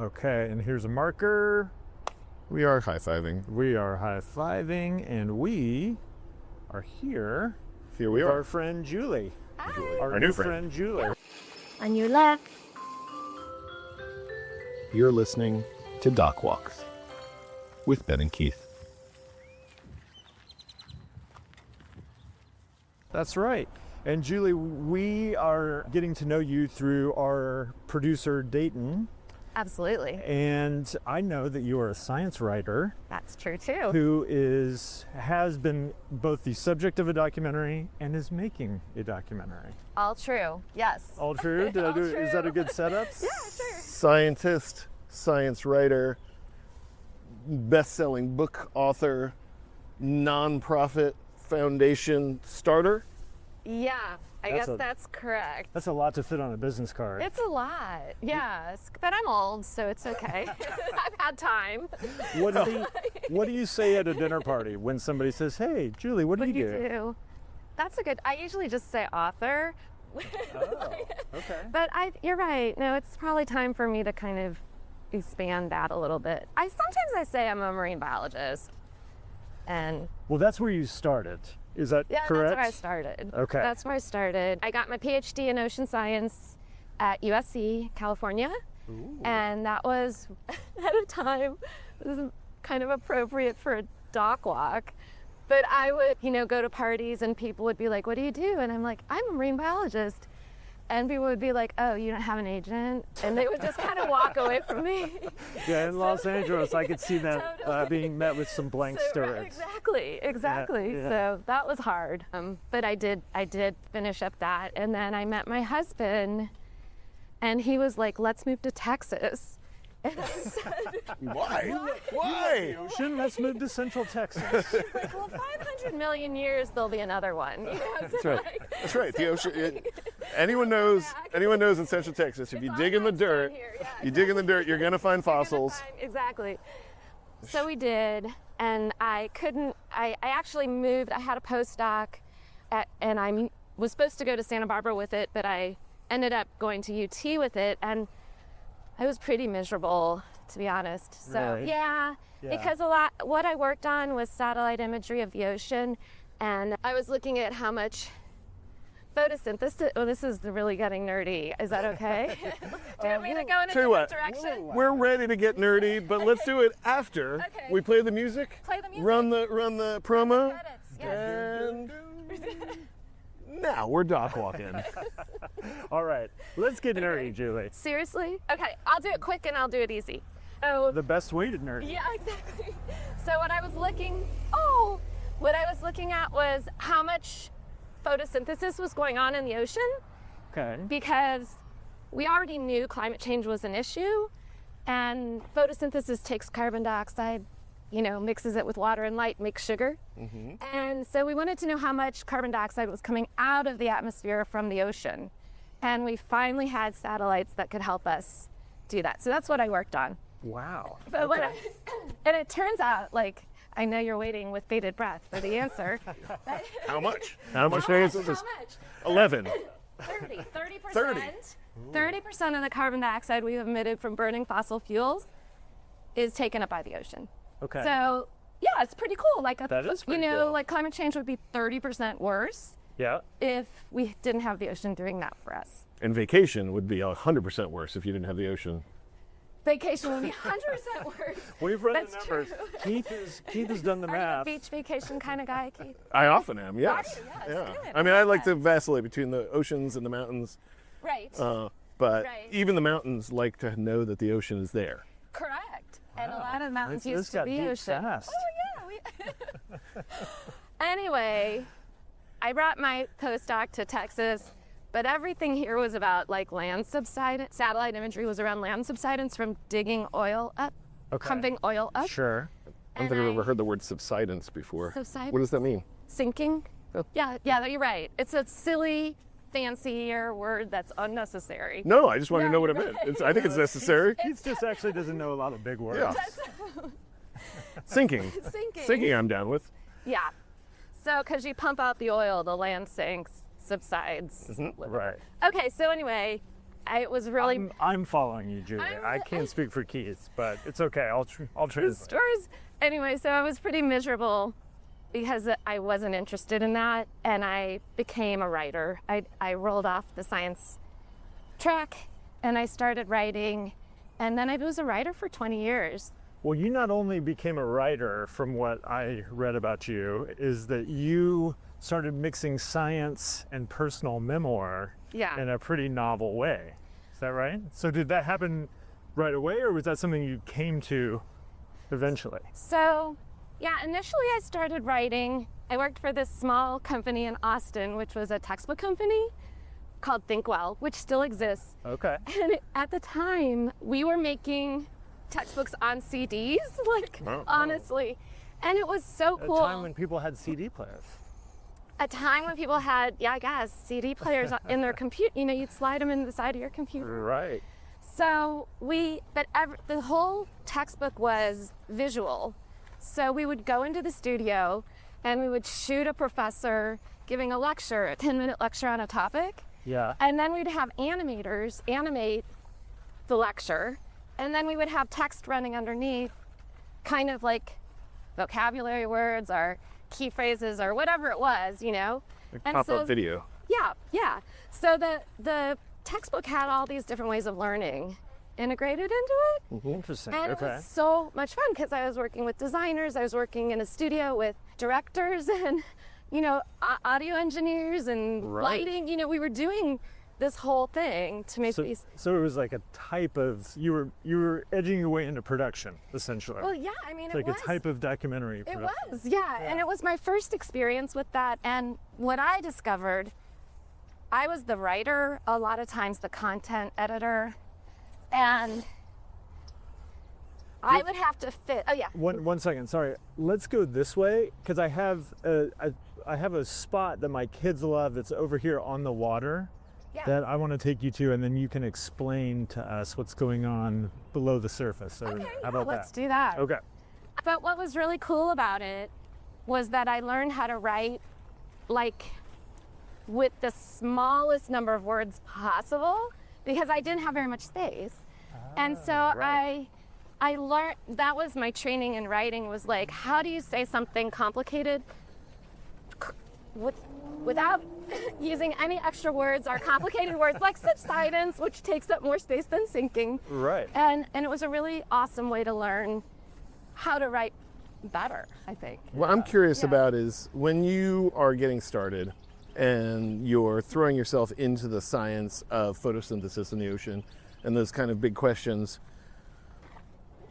Okay, and here's a marker. We are high-fiving. We are high-fiving, and we are here. Here we with are. Our friend Juli. Hi. Our new friend Juli. On your left. You're listening to Doc Walks with Ben and Keith. That's right. And Juli, we are getting to know you through our producer, Dayton. Absolutely. And I know that you are a science writer That's true too. who has been both the subject of a documentary and is making a documentary. All true. Yes. All true? Did I do? Is that a good setup? Yeah, sure. Scientist, science writer, best-selling book author, nonprofit foundation starter. Yeah, I That's guess that's correct. That's a lot to fit on a business card. It's a lot. Yes, but I'm old, so it's okay. I've had time. What do you say at a dinner party when somebody says, "Hey, Juli, what do you do?" That's a good. I usually just say author. Oh, okay. But you're right. No, it's probably time for me to kind of expand that a little bit. Sometimes I say I'm a marine biologist, and Well, that's where you started. Is that yeah, correct? that's where I started. Okay. That's where I started. I got my PhD in ocean science at USC, California. Ooh. And that was at a time, this is kind of appropriate for a dock walk. But I would, go to parties and people would be like, "What do you do?" And I'm like, "I'm a marine biologist." And people would be like, "Oh, you don't have an agent?" And they would just kind of walk away from me. Yeah, in Los Angeles, I could see that Totally. being met with some blank stares. Exactly. Yeah. So that was hard. But I did finish up that. And then I met my husband and he was like, "Let's move to Texas." And I said, Why? Why? Ocean, let's move to Central Texas. like, well, 500 million years, there'll be another one. That's right. That's right. The ocean. Anyone knows in Central Texas, if you dig in the dirt, you're gonna find fossils. Exactly. So we did, and I actually moved. I had a postdoc, and I was supposed to go to Santa Barbara with it, but I ended up going to UT with it, and I was pretty miserable, to be honest. So Really? yeah, because what I worked on was satellite imagery of the ocean, and I was looking at how much photosynthesis. Oh, this is really getting nerdy. Is that okay? Do you want me to go in a Tell you what, different direction? we're ready to get nerdy, but let's do it after Okay. we play the music. Play the music. Run the promo. Credits. Yes. And now we're dock walking. All right, let's get nerdy, Juli. Seriously? Okay, I'll do it quick and I'll do it easy. So The best way to nerdy. yeah, exactly. So what I was looking at was how much photosynthesis was going on in the ocean, Okay. because we already knew climate change was an issue, and photosynthesis takes carbon dioxide, mixes it with water and light, makes sugar. Mm-hmm. And so we wanted to know how much carbon dioxide was coming out of the atmosphere from the ocean. And we finally had satellites that could help us do that. So that's what I worked on. Wow. But and it turns out, I know you're waiting with bated breath for the answer. How much? How much? How much? 11. 30%. 30% of the carbon dioxide we've emitted from burning fossil fuels is taken up by the ocean. Okay. So, yeah, it's pretty cool. That is pretty cool. Climate change would be 30% worse Yeah. if we didn't have the ocean doing that for us. And vacation would be 100% worse if you didn't have the ocean. Vacation would be 100% worse. We've run That's the numbers. true. Keith has done the Are you a math. beach vacation kind of guy, Keith? I often am, yes. Are you? Yes, Yeah. good. I mean, I like to vacillate between the oceans and the mountains, Right. but Right. even the mountains like to know that the ocean is there. Correct. And a lot of mountains This used to got be deep ocean. fast. Oh, yeah. Anyway, I brought my postdoc to Texas, but everything here was about land subsidence. Satellite imagery was around land subsidence from digging oil up, Okay. pumping oil up, Sure. I don't think I've ever heard the word subsidence before. Subsidence? What does that mean? sinking. Oh. Yeah, you're right. It's a silly, fancier word that's unnecessary. No, I just wanted to Yeah, know what it you're meant. I think it's necessary. Keith just actually doesn't know a lot of big words. Yeah. Sinking. Sinking. Sinking I'm down with. Yeah. So, because you pump out the oil, the land sinks, subsides. Right. Okay, so anyway, it was really I'm following you, Julie. I can't speak for Keith, but it's okay. I'll the translate. stories. Anyway, so I was pretty miserable because I wasn't interested in that, and I became a writer. I rolled off the science track, and I started writing, and then I was a writer for 20 years. Well, you not only became a writer, from what I read about you, is that you started mixing science and personal memoir in a pretty novel way. Is that right? So did that happen right away, or was that something you came to eventually? So, yeah, initially I started writing. I worked for this small company in Austin, which was a textbook company called Think Well, which still exists. Okay. And at the time, we were making textbooks on CDs, honestly. And it was so cool. At a time when people had CD players. A time when people had, CD players in their computer. You know, you'd slide them in the side of your computer. Right. So the whole textbook was visual. So we would go into the studio and we would shoot a professor giving a lecture, a 10-minute lecture on a topic. Yeah. And then we'd have animators animate the lecture. And then we would have text running underneath, kind of like vocabulary words or key phrases or whatever it was, you know. Like pop-up video. Yeah. So the textbook had all these different ways of learning integrated into it. Interesting. And it was so much fun because I was working with designers, I was working in a studio with directors and, you know, audio engineers and lighting. You know, we were doing this whole thing to make these. So it was like a type of, you were edging your way into production, essentially. Well, yeah, I mean, it's like a type of documentary production. It was, yeah, and it was my first experience with that. And what I discovered, I was the writer, a lot of times the content editor, and I would have to fit. Oh yeah. One second, sorry. Let's go this way because I have a spot that my kids love that's over here on the water. Yeah. That I want to take you to, and then you can explain to us what's going on below the surface. So Okay, how about let's that? do that. Okay. But what was really cool about it was that I learned how to write like with the smallest number of words possible because I didn't have very much space. And so I learned, that was my training in writing, was like, how do you say something complicated without using any extra words or complicated words like subsidence, which takes up more space than sinking. Right. And it was a really awesome way to learn how to write better, I think. What I'm curious about is when you are getting started and you're throwing yourself into the science of photosynthesis in the ocean and those kind of big questions,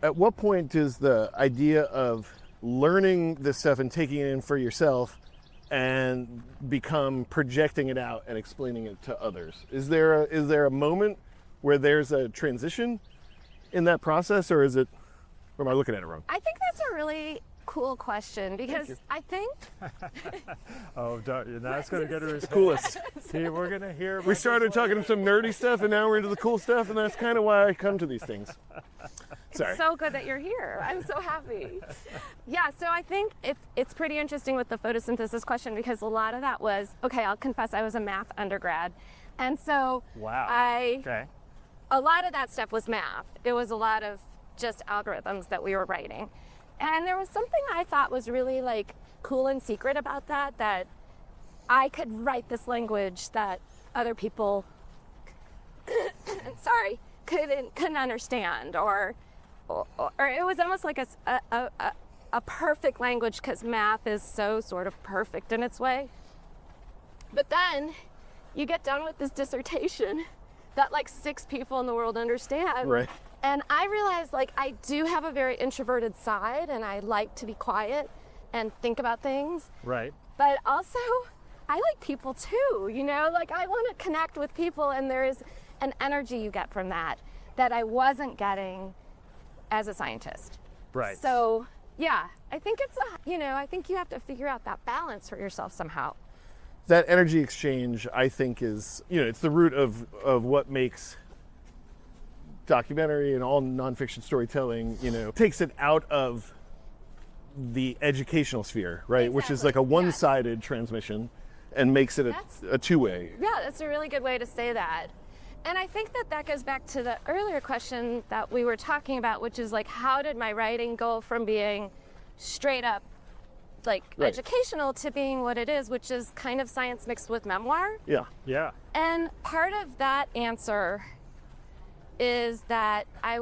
at what point does the idea of learning this stuff and taking it in for yourself and become projecting it out and explaining it to others? Is there a moment where there's a transition in that process, or is it, or am I looking at it wrong? I think that's a really cool question because I think Oh, that's going to get her. Coolest. See, we're going to hear. We started talking some nerdy stuff and now we're into the cool stuff, and that's kind of why I come to these things. Sorry. it's so good that you're here. I'm so happy. Yeah, so I think it's pretty interesting with the photosynthesis question because a lot of that was, okay, I'll confess I was a math undergrad. And so Wow. a lot of that stuff was math. It was a lot of just algorithms that we were writing. And there was something I thought was really like cool and secret about that I could write this language that other people couldn't understand, or it was almost like a perfect language because math is so sort of perfect in its way. But then you get done with this dissertation that like 6 people in the world understand. Right. And I realized like I do have a very introverted side and I like to be quiet and think about things. Right. But also I like people too, you know, like I want to connect with people, and there is an energy you get from that I wasn't getting as a scientist. Right. So yeah, I think I think you have to figure out that balance for yourself somehow. That energy exchange, I think, is, it's the root of what makes documentary and all nonfiction storytelling, takes it out of the educational sphere, right? Exactly. Which is like a one-sided transmission and makes it a two-way. Yeah, that's a really good way to say that. And I think that goes back to the earlier question that we were talking about, which is like, how did my writing go from being straight up like educational to being what it is, which is kind of science mixed with memoir? Yeah. And part of that answer is that I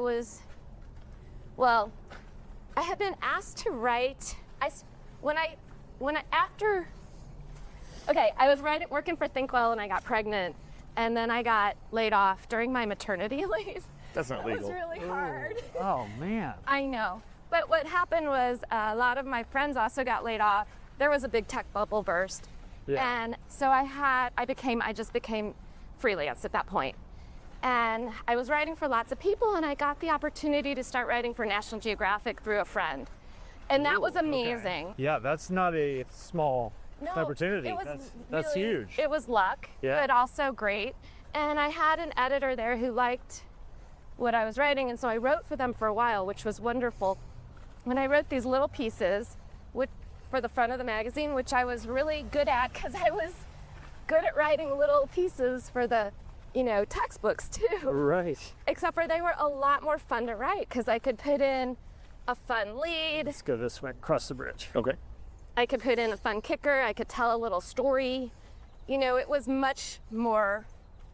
had been asked to write. I was working for ThinkWell, and I got pregnant, and then I got laid off during my maternity leave. That's not legal. It was really hard. Oh man. I know. But what happened was a lot of my friends also got laid off. There was a big tech bubble burst. Yeah. And so I just became freelance at that point. And I was writing for lots of people, and I got the opportunity to start writing for National Geographic through a friend. And that was amazing. Okay. Yeah, that's not a small opportunity. It was that's really, huge. It was luck, Yeah. but also great. And I had an editor there who liked what I was writing, and so I wrote for them for a while, which was wonderful. When I wrote these little pieces for the front of the magazine, which I was really good at because I was good at writing little pieces for the, textbooks too. Right. Except for they were a lot more fun to write because I could put in a fun lead. Let's go this way, across the bridge. Okay. I could put in a fun kicker. I could tell a little story. It was much more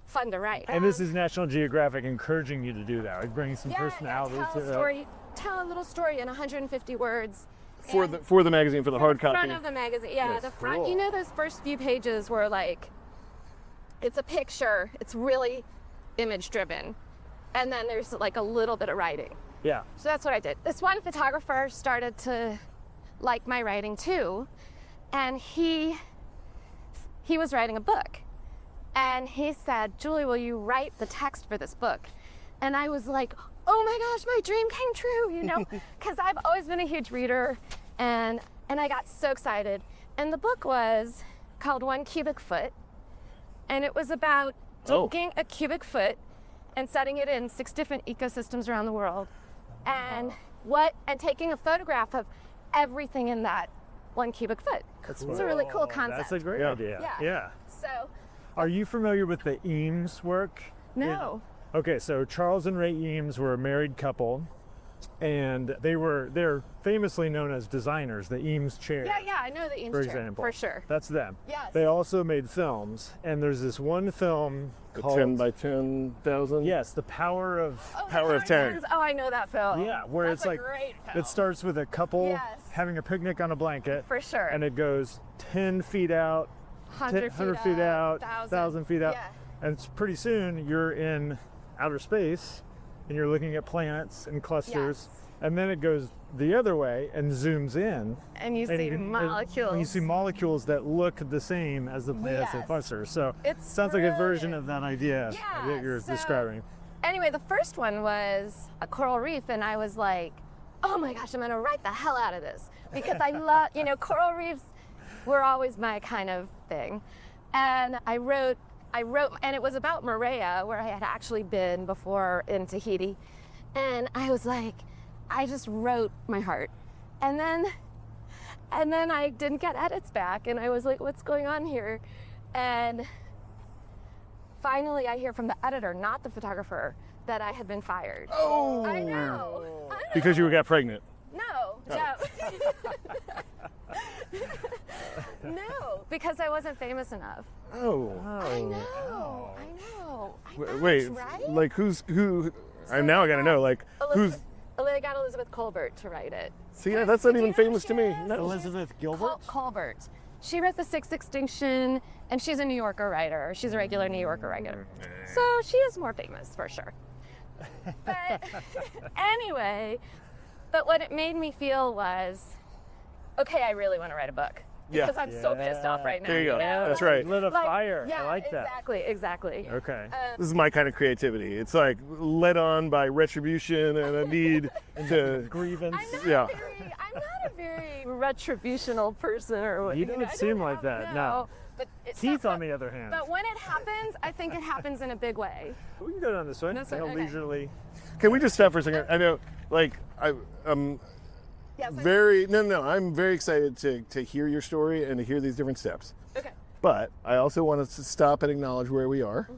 fun to write. And this is National Geographic encouraging you to do that, like bringing some personality to it. Tell a little story in 150 words. For the magazine, for the hard copy. Front of the magazine, yeah. Yes. The front. Cool. Those first few pages were like, it's a picture. It's really image driven, and then there's like a little bit of writing. Yeah. So that's what I did. This one photographer started to like my writing too, and he was writing a book, and he said, "Julie, will you write the text for this book?" And I was like, oh my gosh, my dream came true, because I've always been a huge reader, and I got so excited. And the book was called 1 Cubic Foot, and it was about taking a cubic foot and setting it in 6 different ecosystems around the world, and taking a photograph of everything in that 1 cubic foot. It's a really cool concept. That's a great idea. Yeah. So, Are you familiar with the Eames work? no. Okay, so Charles and Ray Eames were a married couple, and they're famously known as designers, the Eames chair. Yeah, I know the Eames for chair, example. for sure. That's them. Yes. They also made films, and there's this one film The called 10 by 10,000? Yes, The Power of Power of 10. Oh, I know that film. Yeah, where That's it's like a great film. it starts with a couple Yes. having a picnic on a blanket, For sure. and it goes 10 feet out, 100 feet out, 1,000 feet out, Yeah. and it's pretty soon you're in outer space, and you're looking at planets and clusters, Yes. and then it goes the other way and zooms in. And you and see molecules. And you see molecules that look the same as the planets and Yes. clusters. So It's sounds like a version brilliant. of that idea Yeah, that you're so- describing. Anyway, the first one was a coral reef, and I was like, oh my gosh, I'm gonna write the hell out of this. Because I love, coral reefs were always my kind of thing. And I wrote, and it was about Moorea, where I had actually been before in Tahiti. And I was like, I just wrote my heart. And then I didn't get edits back, and I was like, what's going on here? And finally I hear from the editor, not the photographer, that I had been fired. Oh! I know. Because you got pregnant. No. No, because I wasn't famous enough. Oh. I know. I'm Wait, right? like who? Now I gotta know, like who's? I got Elizabeth Kolbert to write it. See, that's not even famous to me. No. Elizabeth Gilbert? Kolbert. She wrote The Sixth Extinction, and she's a New Yorker writer. She's a regular New Yorker writer. So she is more famous, for sure. But anyway, but what it made me feel was, okay, I really want to write a book. Yeah. Because I'm so pissed off right now. There you go. That's right. Lit a fire. Yeah, I like that. Exactly. Okay. This is my kind of creativity. It's like led on by retribution and a need to. Grievance. I'm not a very retributional person, or You don't I seem like have- that, no. But it's Teeth, not- on the other hand. But when it happens, I think it happens in a big way. We can go down this way. This way, Kind of okay. leisurely. Can we just stop for a second? I know, like Yes. I'm very excited to hear your story and to hear these different steps. Okay. But I also want us to stop and acknowledge where we are.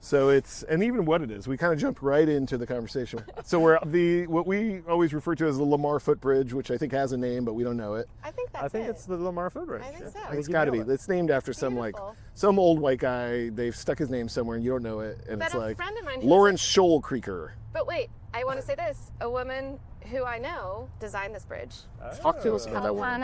So and even what it is, we kind of jumped right into the conversation. So we're what we always refer to as the Lamar Footbridge, which I think has a name, but we don't know it. I think that's I think it's the Lamar Footbridge. I think so. It's got to be. It's named after some old white guy. They've stuck his name somewhere and you don't know it. And but it's a like friend of mine Lawrence Shoal Creeker. But wait, I want to say this. A woman who I know designed this bridge. Talk to us about that one.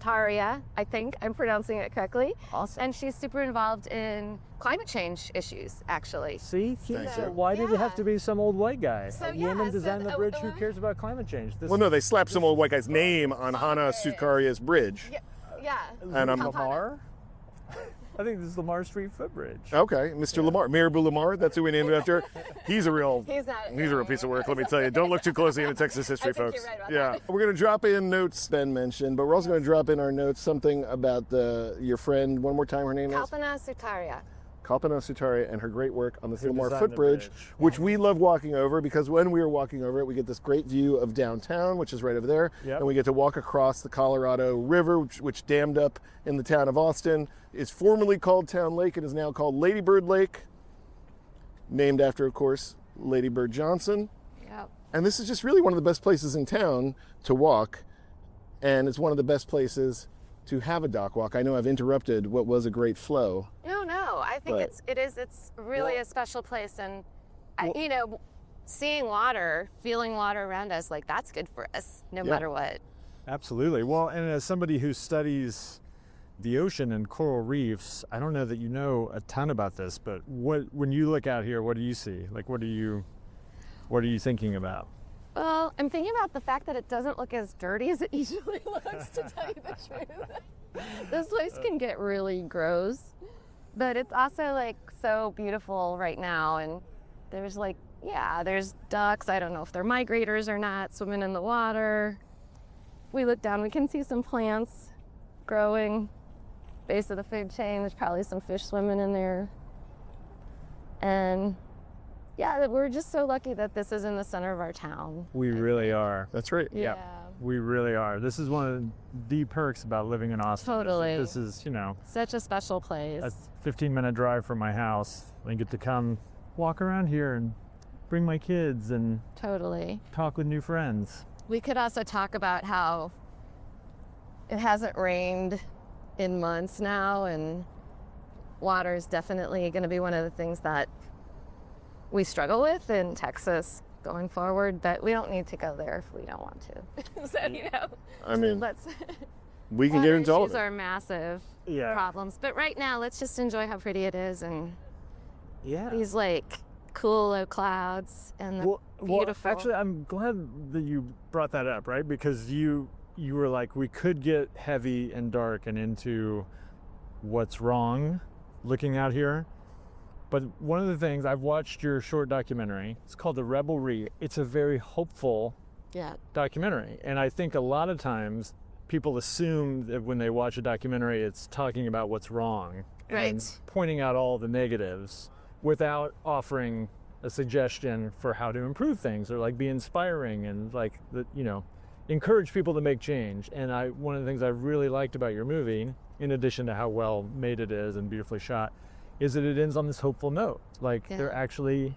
Sutaria, I think I'm pronouncing it correctly. Awesome. And she's super involved in climate change issues, actually. See? Thanks, So why did it have to be some old white guy? So, A woman designed the bridge. Who woman- cares about climate change? Well, no, they slapped some old white guy's name on Hana Sutaria's bridge. Yeah. And I'm Lamar? I think this is Lamar Street Footbridge. Okay, Mr. Lamar, Marabou Lamar. That's who we named it after. He's a real He's a real piece of work. Let me tell you. Don't look too closely into Texas history, I think folks. you're right about Yeah, we're gonna drop in notes Ben mentioned, but we're also gonna drop in our notes something about your friend. One more time, her name is Kalpana Sutaria. Kalpana Sutaria and her great work on the Who Lamar designed the Footbridge, bridge. which we love walking over because when we were walking over it, we get this great view of downtown, which is right over there, Yep. and we get to walk across the Colorado River, which dammed up in the town of Austin, is formerly called Town Lake and is now called Ladybird Lake, named after, of course, Lady Bird Johnson. Yep. And this is just really one of the best places in town to walk, and it's one of the best places to have a dock walk. I know I've interrupted what was a great flow. No, I think But- it's really a special place, and seeing water, feeling water around us, like that's good for us, no matter what. Absolutely. Well, and as somebody who studies the ocean and coral reefs, I don't know that you know a ton about this, but when you look out here, what do you see? Like, what are you thinking about? Well, I'm thinking about the fact that it doesn't look as dirty as it usually looks, to tell you the truth. This place can get really gross, but it's also like so beautiful right now, and there's there's ducks. I don't know if they're migrators or not, swimming in the water. We look down, we can see some plants growing. Base of the food chain, there's probably some fish swimming in there. And yeah, we're just so lucky that this is in the center of our town. We really are. That's right. Yeah. We really are. This is one of the perks about living in Austin. Totally. This is, Such a special place. a 15-minute drive from my house. I get to come walk around here and bring my kids and Totally. talk with new friends. We could also talk about how it hasn't rained in months now, and water is definitely going to be one of the things that we struggle with in Texas going forward, but we don't need to go there if we don't want to. So, I mean, let's we can get into all of issues it. are massive Yeah. problems, but right now let's just enjoy how pretty it is and Yeah. these cool low clouds and the beautiful. Actually, I'm glad that you brought that up, right? Because you were like, we could get heavy and dark and into what's wrong looking out here. But one of the things, I've watched your short documentary. It's called The Rebel Reef. It's a very hopeful documentary. And I think a lot of times people assume that when they watch a documentary, it's talking about what's wrong. Right. And pointing out all the negatives without offering a suggestion for how to improve things or be inspiring and encourage people to make change. And one of the things I really liked about your movie, in addition to how well made it is and beautifully shot, is that it ends on this hopeful note. There actually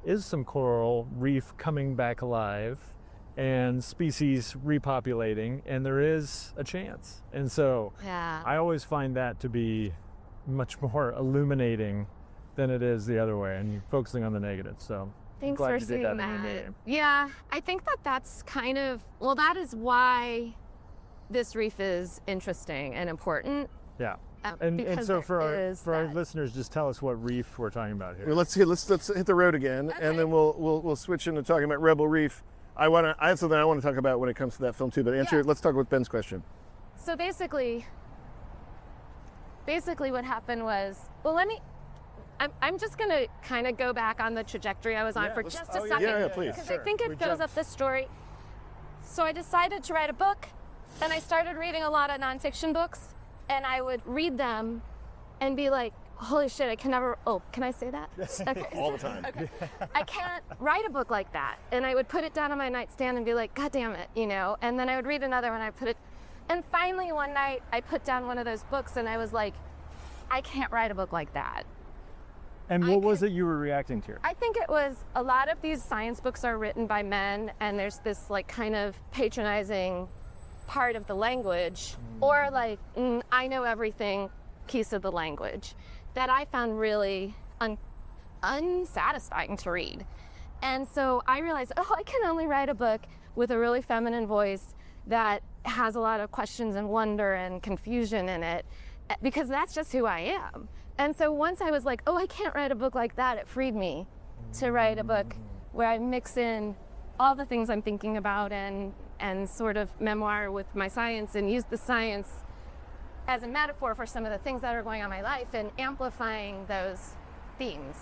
is some coral reef coming back alive and species repopulating, and there is a chance. And so I always find that to be much more illuminating than it is the other way, and you're focusing on the negatives. So Thanks glad for you did seeing that in that. your movie. Yeah, I think that's kind of, that is why this reef is interesting and important. Yeah. And so for our that. listeners, just tell us what reef we're talking about here. Well, let's hit the road again, and then we'll switch into talking about Rebel Reef. I have something I want to talk about when it comes to that film too. But let's talk with Ben's question. So basically what happened was, I'm just gonna kind of go back on the trajectory I was on for just a second. Yeah, please. Because I think it goes up this story. So I decided to write a book, and I started reading a lot of nonfiction books, and I would read them and be like, holy shit, I can never, can I say that? Okay. All the time. Okay. I can't write a book like that. And I would put it down on my nightstand and be like, God damn it, and then I would read another one, and finally one night I put down one of those books and I was like, I can't write a book like that. And what was it you were reacting to? I think it was a lot of these science books are written by men, and there's this like kind of patronizing part of the language, or like, I know everything piece of the language that I found really unsatisfying to read. And so I realized, I can only write a book with a really feminine voice that has a lot of questions and wonder and confusion in it, because that's just who I am. And so once I was like, I can't write a book like that, it freed me to write a book where I mix in all the things I'm thinking about and sort of memoir with my science, and use the science as a metaphor for some of the things that are going on in my life and amplifying those themes.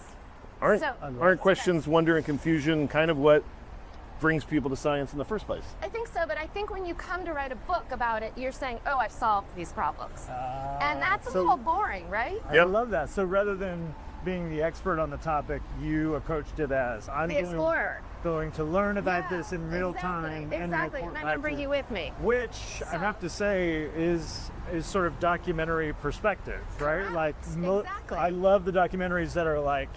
Aren't questions, wonder, and confusion kind of what brings people to science in the first place? I think so, but I think when you come to write a book about it, you're saying, I've solved these problems. And that's a little boring, right? I love that. So rather than being the expert on the topic, you approached it as, I'm the explorer. Going to learn about this in real time. Exactly, and I'm going to bring you with me. Which I have to say is sort of documentary perspective, right? Correct. Like, Exactly. I love the documentaries that are like,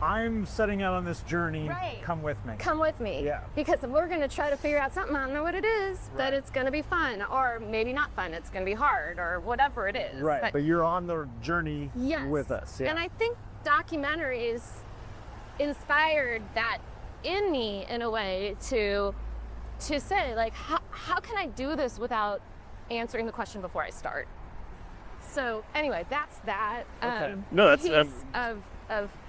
I'm setting out on this journey, Right. come with me. Come with me. Yeah. Because we're going to try to figure out something, I don't know what it is, but it's going to be fun, or maybe not fun, it's going to be hard, or whatever it is. Right, but you're on the journey Yes. with us. Yeah. And I think documentaries inspired that in me in a way to say, like, how can I do this without answering the question before I start? So anyway, that's that. Okay. No, that's piece of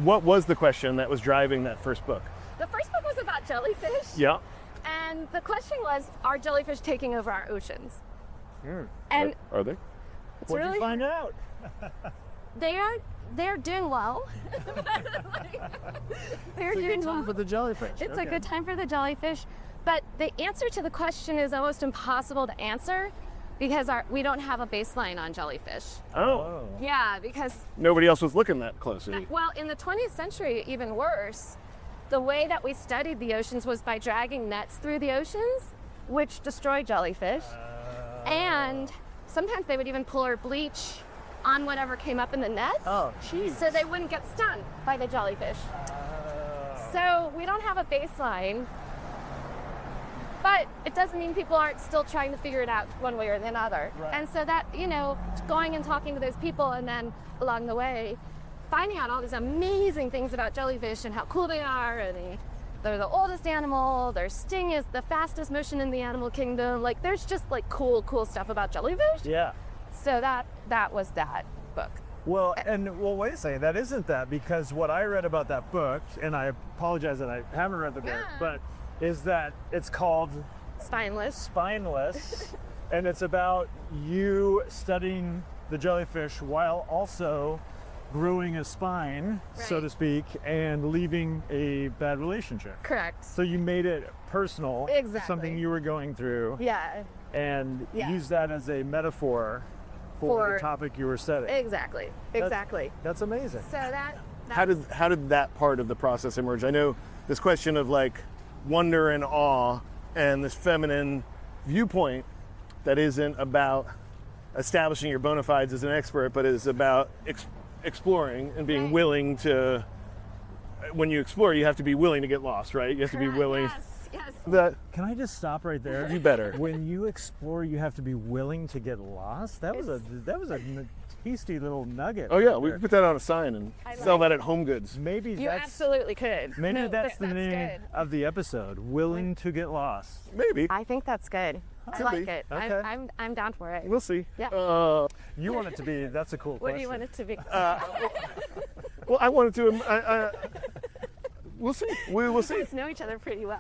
what was the question that was driving that first book? the first book was about jellyfish. Yeah. And the question was, are jellyfish taking over our oceans? And Are they? it's What'd really you find out? they're doing well. They're doing well. for the jellyfish. It's a good time for the jellyfish, but the answer to the question is almost impossible to answer because we don't have a baseline on jellyfish. Oh. Yeah, because, Nobody else was looking that closely. well, in the 20th century, even worse, the way that we studied the oceans was by dragging nets through the oceans, which destroy jellyfish. And sometimes they would even pour bleach on whatever came up in the nets. Oh, geez. So they wouldn't get stung by the jellyfish. So we don't have a baseline, but it doesn't mean people aren't still trying to figure it out one way or another. Right. And so that, going and talking to those people, and then along the way, finding out all these amazing things about jellyfish and how cool they are, and they're the oldest animal, their sting is the fastest motion in the animal kingdom. Like, there's just like cool stuff about jellyfish. Yeah. So that was that book. Well, wait a second. That isn't that, because what I read about that book, and I apologize that I haven't read the book, but is that it's called Spineless, and it's about you studying the jellyfish while also growing a spine, so Right. to speak, and leaving a bad relationship. Correct. So you made it personal, Exactly. something you were going through, Yeah, and Yeah. use that as a metaphor for the For- topic you were studying. exactly. That's amazing. So that How did that part of the process emerge? I know this question of like wonder and awe and this feminine viewpoint that isn't about establishing your bona fides as an expert, but is about exploring and being Right. willing to. When you explore, you have to be willing to get lost, right? You have to be willing. Yes. That Can I just stop right there? you better. When you explore, you have to be willing to get lost. That was a tasty little nugget. Oh yeah, right we there. can put that on a sign and sell that at Home Goods. Maybe You that's absolutely could. maybe No, that's the that's name good. of the episode. Willing to get lost. Maybe I think that's good. I Could like be. it. Okay. I'm down for it. we'll see. Yeah. You want it to be? That's a cool What question. do you want it to be? Well, I wanted to. We'll see. We will see. We know each other pretty well.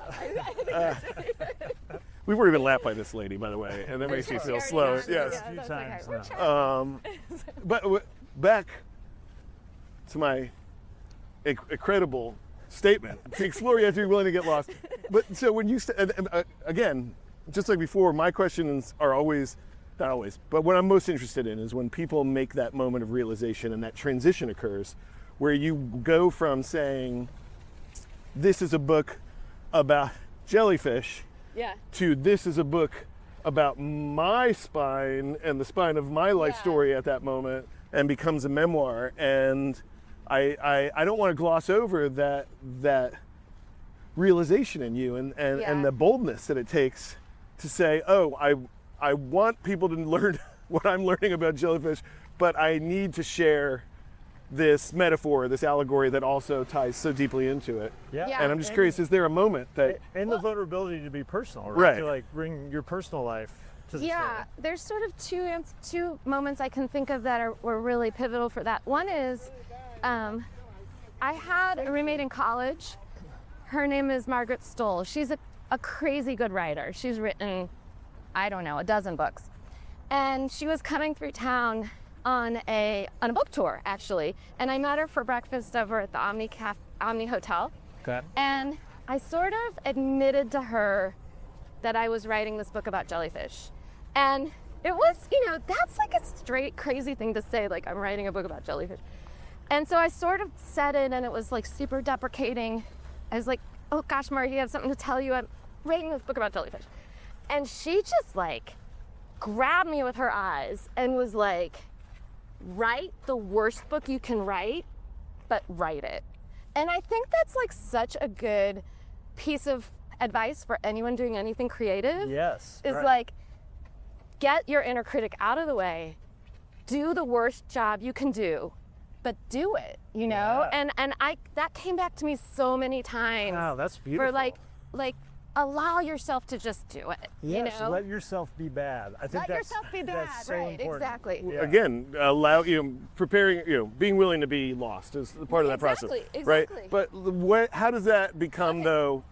We've already been lapped by this lady, by the way, and that makes me feel slow. Yes. Yeah, few that's times okay. We're now. chatting. But back to my incredible statement. To explore, you have to be willing to get lost. But so when you, again, just like before, my questions are always, not always, but what I'm most interested in is when people make that moment of realization and that transition occurs where you go from saying, this is a book about jellyfish, Yeah. to this is a book about my spine and the spine of my life Yeah. story at that moment, and becomes a memoir. And I don't want to gloss over that realization in you and the boldness that it takes to say, oh, I want people to learn what I'm learning about jellyfish, but I need to share this metaphor, this allegory that also ties so deeply into it. Yeah. And I'm just curious, is there a moment that... And the vulnerability to be personal, Right. To like bring your personal life to the story. There's sort of two moments I can think of that were really pivotal for that. One is, I had a roommate in college. Her name is Margaret Stoll. She's a crazy good writer. She's written, I don't know, a dozen books. And she was coming through town on a book tour, actually. And I met her for breakfast over at the Omni Hotel. Okay. And I sort of admitted to her that I was writing this book about jellyfish. And it was, that's like a straight crazy thing to say, like, I'm writing a book about jellyfish. And so I sort of said it, and it was like super deprecating. I was like, oh gosh, Margie, I have something to tell you. I'm writing this book about jellyfish. And she just like grabbed me with her eyes and was like, write the worst book you can write, but write it. And I think that's like such a good piece of advice for anyone doing anything creative. Yes. Is like, get your inner critic out of the way, do the worst job you can do, but do it, Yeah. And that came back to me so many times. Wow, that's beautiful. For like allow yourself to just do it. Yes, let yourself be bad. I think Let yourself be bad, that's so right? important. Exactly. Yeah. Again, allow preparing, being willing to be lost is part of that process, right? Exactly. But how does that become though?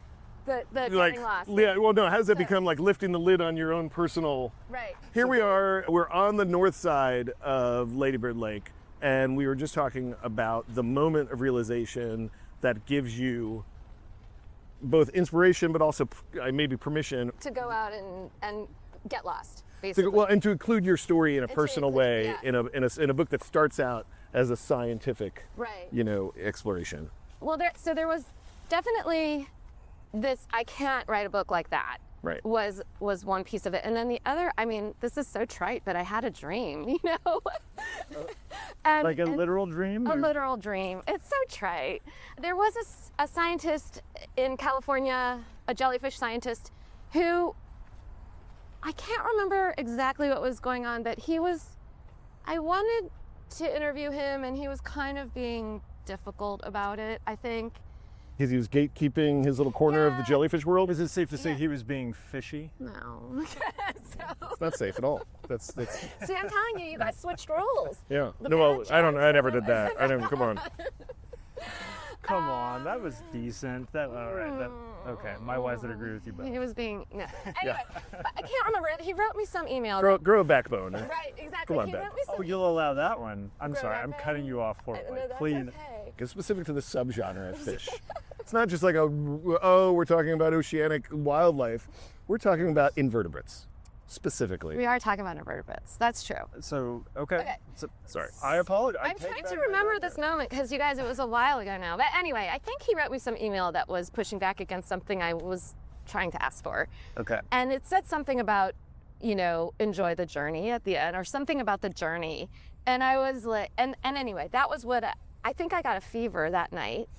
The Like, getting lost. yeah, well, no. How does that become like lifting the lid on your own personal? Right. Here we are. We're on the north side of Ladybird Lake, and we were just talking about the moment of realization that gives you both inspiration, but also maybe permission To go out and get lost, basically. and to include your story in a personal way yeah. in a book that starts out as a scientific, Right. exploration. Well, there was definitely this, I can't write a book like that. Right. Was one piece of it. And then the other, I mean, this is so trite, but I had a dream, Like a literal dream? A literal dream. It's so trite. There was a scientist in California, a jellyfish scientist, who, I can't remember exactly what was going on, but I wanted to interview him, and he was kind of being difficult about it, I think. Because he was gatekeeping his little corner of the jellyfish world. Is it safe to say he was being fishy? No. It's not safe at all. That's See, I'm telling you guys switched roles. yeah. The No, well, bad I don't. I jokes. never did that. I never. Come on. Come on, that was decent. All right. Okay, my wife would agree with you, but He was being, no. Anyway, but I can't remember. He wrote me some email. Grow a backbone. Right, exactly. Come on, He Ben. wrote me some oh, you'll allow that one. I'm Grow sorry, that I'm thing? cutting you off No, horribly. that's Please. okay. It's specific to the subgenre of fish. It's not just like we're talking about oceanic wildlife. We're talking about invertebrates, specifically. We are talking about invertebrates. That's true. So, okay. So, Sorry. I apologize. I'm trying to remember this moment because you guys, it was a while ago now. But anyway, I think he wrote me some email that was pushing back against something I was trying to ask for. Okay. And it said something about, enjoy the journey at the end, or something about the journey. And I was like, and anyway, that was what I think I got a fever that night.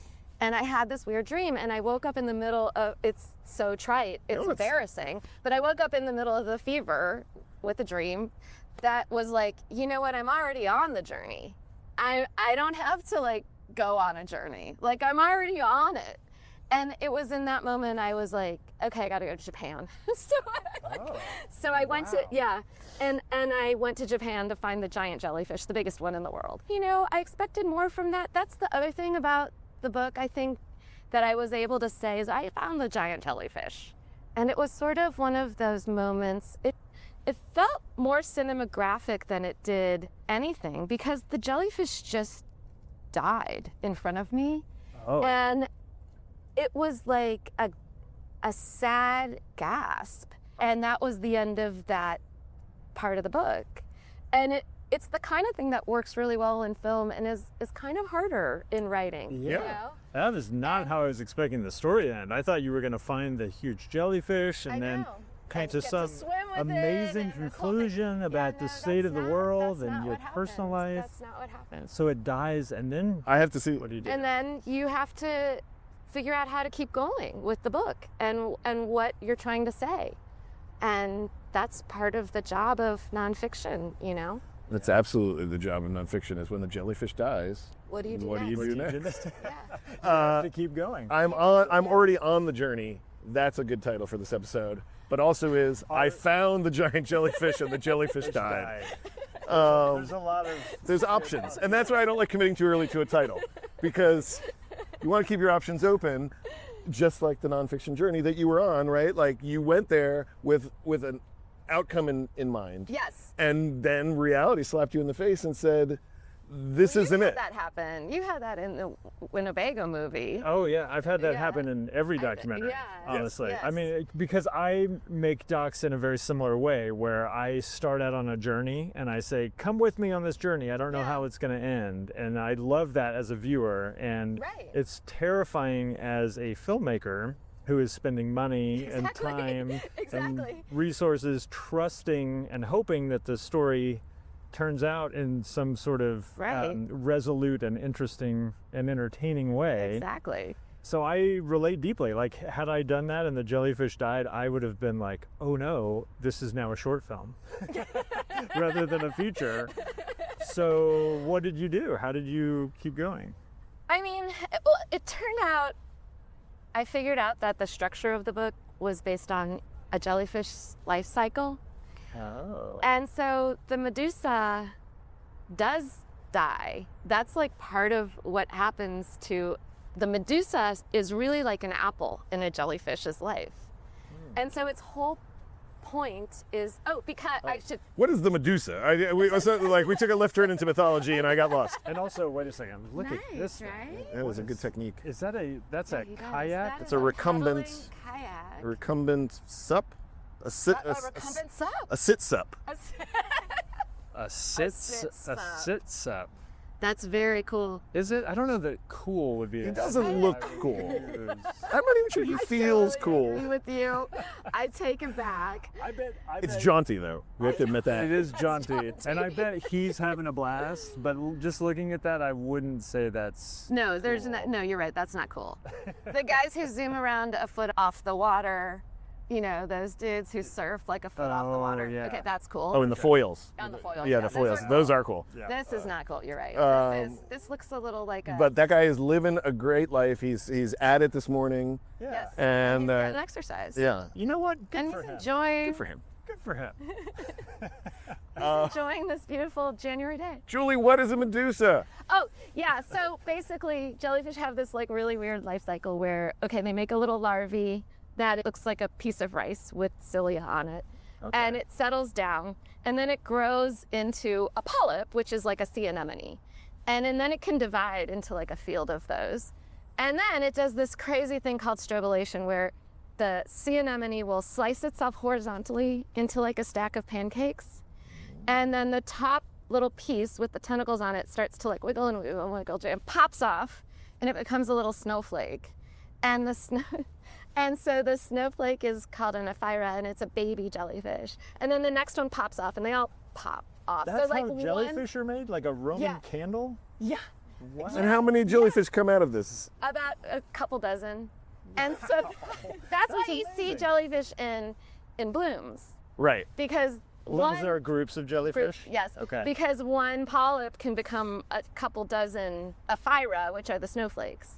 And I had this weird dream, and I woke up in the middle of, it's so trite, it's embarrassing, but I woke up in the middle of the fever with a dream that was like, you know what, I'm already on the journey. I don't have to like go on a journey. Like, I'm already on it. And it was in that moment I was like, okay, I gotta go to Japan. So I went to, and I went to Japan to find the giant jellyfish, the biggest one in the world. I expected more from that. That's the other thing about the book, I think, that I was able to say is I found the giant jellyfish. And it was sort of one of those moments, it felt more cinematographic than it did anything, because the jellyfish just died in front of me. Oh. And it was like a sad gasp. And that was the end of that part of the book. And it's the kind of thing that works really well in film and is kind of harder in writing. Yeah. That is not how I was expecting the story to end. I thought you were going to find the huge jellyfish and then came to get some swim with it amazing and this whole thing. conclusion about Yeah, the no, state of the that's world not and your what personal happens. life. That's not what happens. And so it dies, and then I have to see. what do you do? And then you have to figure out how to keep going with the book and what you're trying to say. And that's part of the job of nonfiction, you know? That's absolutely the job of nonfiction, is when the jellyfish dies. What do you do What do next? you do next? Yeah. To keep going. I'm already on the journey. That's a good title for this episode. But also is I found the giant jellyfish and the jellyfish died. There's a lot of There's options, and that's why I don't like committing too early to a title, because you want to keep your options open, just like the nonfiction journey that you were on, right? Like you went there with an outcome in mind. Yes. And then reality slapped you in the face and said, this isn't You it. had that happen. You had that in the Winnebago movie. Oh yeah, I've had that Yeah. happen in every documentary. yeah. Honestly, Yes. I mean, because I make docs in a very similar way, where I start out on a journey and I say, "Come with me on this journey. I don't know Yeah. how it's going to end," and I love that as a viewer, and Right. it's terrifying as a filmmaker who is spending money and Exactly. time Exactly. and resources, trusting and hoping that the story turns out in some sort of Right. resolute and interesting and entertaining way. Exactly. So I relate deeply. Like, had I done that and the jellyfish died, I would have been like, oh no, this is now a short film rather than a feature. So what did you do? How did you keep going? I mean, it turned out, I figured out that the structure of the book was based on a jellyfish life cycle. Oh. And so the Medusa does die. That's like part of what happens to the Medusa is really like an apple in a jellyfish's life. And so its whole point is, because I should, What is the Medusa? We took a left turn into mythology and I got lost. And also, wait a second. Look at nice, this thing. right? That was a good technique. Is that that's a He does. kayak? That It's is a recumbent- paddling kayak. A recumbent sup? A recumbent sup. A sit sup. A sit sit-sup. sup. That's very cool. Is it? I don't know that cool would be. It doesn't look cool. I'm not even sure he feels Totally agree cool. with you. I take it back. I bet. It's jaunty though. We have to admit that. It is jaunty, and I bet he's having a blast. But just looking at that, I wouldn't say that's. No, there's cool. no, you're right. That's not cool. The guys who zoom around a foot off the water, you know, those dudes who surf like a foot off the Oh, water. yeah. Okay, that's cool. Oh, and the foils. On the foil. Yeah, the foils. Those are cool. Yeah. This is not cool. You're right. This looks a little like a. But that guy is living a great life. He's at it this morning. Yeah. Yes. And He's getting exercise. yeah. You know what? Good And for he's him. enjoying. Good for him. Good for him. Enjoying this beautiful January day. Julie, what is a Medusa? Oh, yeah. So basically, jellyfish have this like really weird life cycle where, okay, they make a little larvae that looks like a piece of rice with cilia on it. Okay. And it settles down. And then it grows into a polyp, which is like a sea anemone. And then it can divide into like a field of those. And then it does this crazy thing called strobilation where the sea anemone will slice itself horizontally into like a stack of pancakes. And then the top little piece with the tentacles on it starts to like wiggle and wiggle and wiggle and pops off and it becomes a little snowflake. And so the snowflake is called an ephira and it's a baby jellyfish. And then the next one pops off and they all pop off. That's so like how jellyfish are made, like a Roman Yeah. candle. Yeah, What? And how many jellyfish come out of this? about a couple dozen. And so that's why you see jellyfish in blooms Right. because Blooms are groups of jellyfish. Yes. Okay. Because one polyp can become a couple dozen ephira, which are the snowflakes.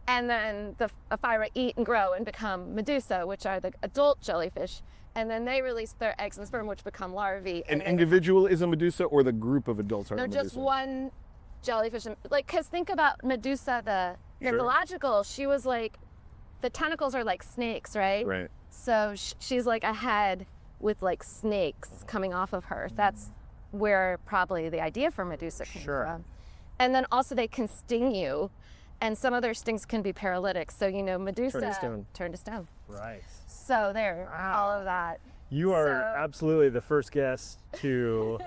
And then the ephira eat and grow and become medusa, which are the adult jellyfish. And then they release their eggs and sperm, which become larvae. An and then individual is a Medusa, or the group of adults are no, a Medusa? just one jellyfish. Like, because think about Medusa, the Sure. mythological, she was like, the tentacles are like snakes, right? Right. So she's like a head with like snakes coming off of her. That's where probably the idea for Medusa came Sure. from. And then also they can sting you, and some of their stings can be paralytic. So, you know, Medusa Turn to stone. Right. So there, all of that. You are So- absolutely the first guest to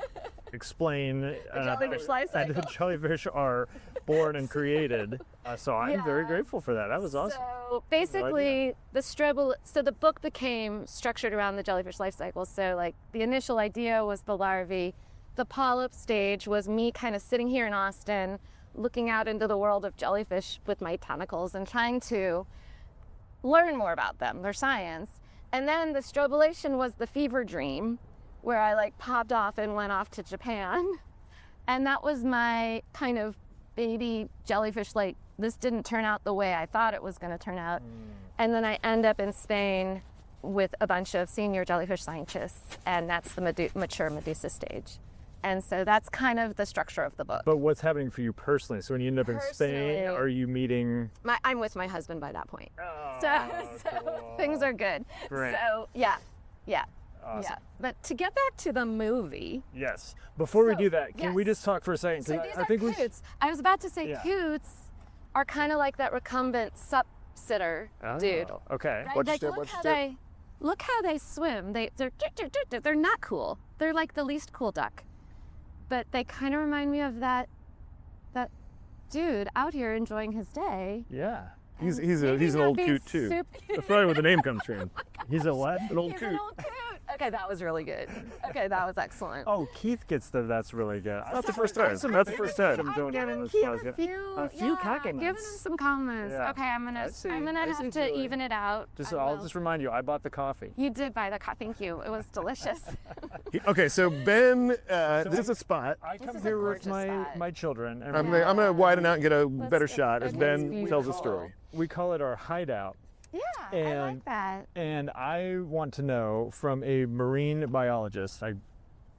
explain jellyfish life that the cycle. jellyfish are born and created. So I'm very grateful for that. That was awesome. So basically, the book became structured around the jellyfish life cycle. So like the initial idea was the larvae. The polyp stage was me kind of sitting here in Austin, looking out into the world of jellyfish with my tentacles and trying to learn more about them, their science. And then the strobilation was the fever dream, where I like popped off and went off to Japan. And that was my kind of baby jellyfish, like this didn't turn out the way I thought it was going to turn out. And then I end up in Spain with a bunch of senior jellyfish scientists, and that's the mature Medusa stage. And so that's kind of the structure of the book. But what's happening for you personally? So when you end up in Spain, are you meeting? I'm with my husband by that point. Oh, So cool. things are good. Great. So yeah. Awesome. Yeah. But to get back to the movie. Yes. Before we do that, can we just talk for a second? So 'Cause these I are think coots. I was about to say coots are kind of like that recumbent sup sitter dude. Okay. Right? Like, look how they swim. They're not cool. They're like the least cool duck. But they kind of remind me of that dude out here enjoying his day. Yeah. He's an old coot too. That's probably where the name comes from. He's a what? An old He's coot. an old coot. Okay, that was really good. Okay, that was excellent. Oh, Keith gets that's really good. That's the first time. That's the first time I'm doing I've it. given Keith a few compliments. Giving him some compliments. Yeah. Okay, I'm gonna have to Julie. even it out. I'll just remind you, I bought the coffee. You did buy the coffee. Thank you. It was delicious. Okay, so Ben, this is a spot. I come is a here with gorgeous spot. my children. And I'm gonna widen out and get a better shot as Ben beautiful. tells a story. we call it our hideout. Yeah, I And- like that. And I want to know from a marine biologist, I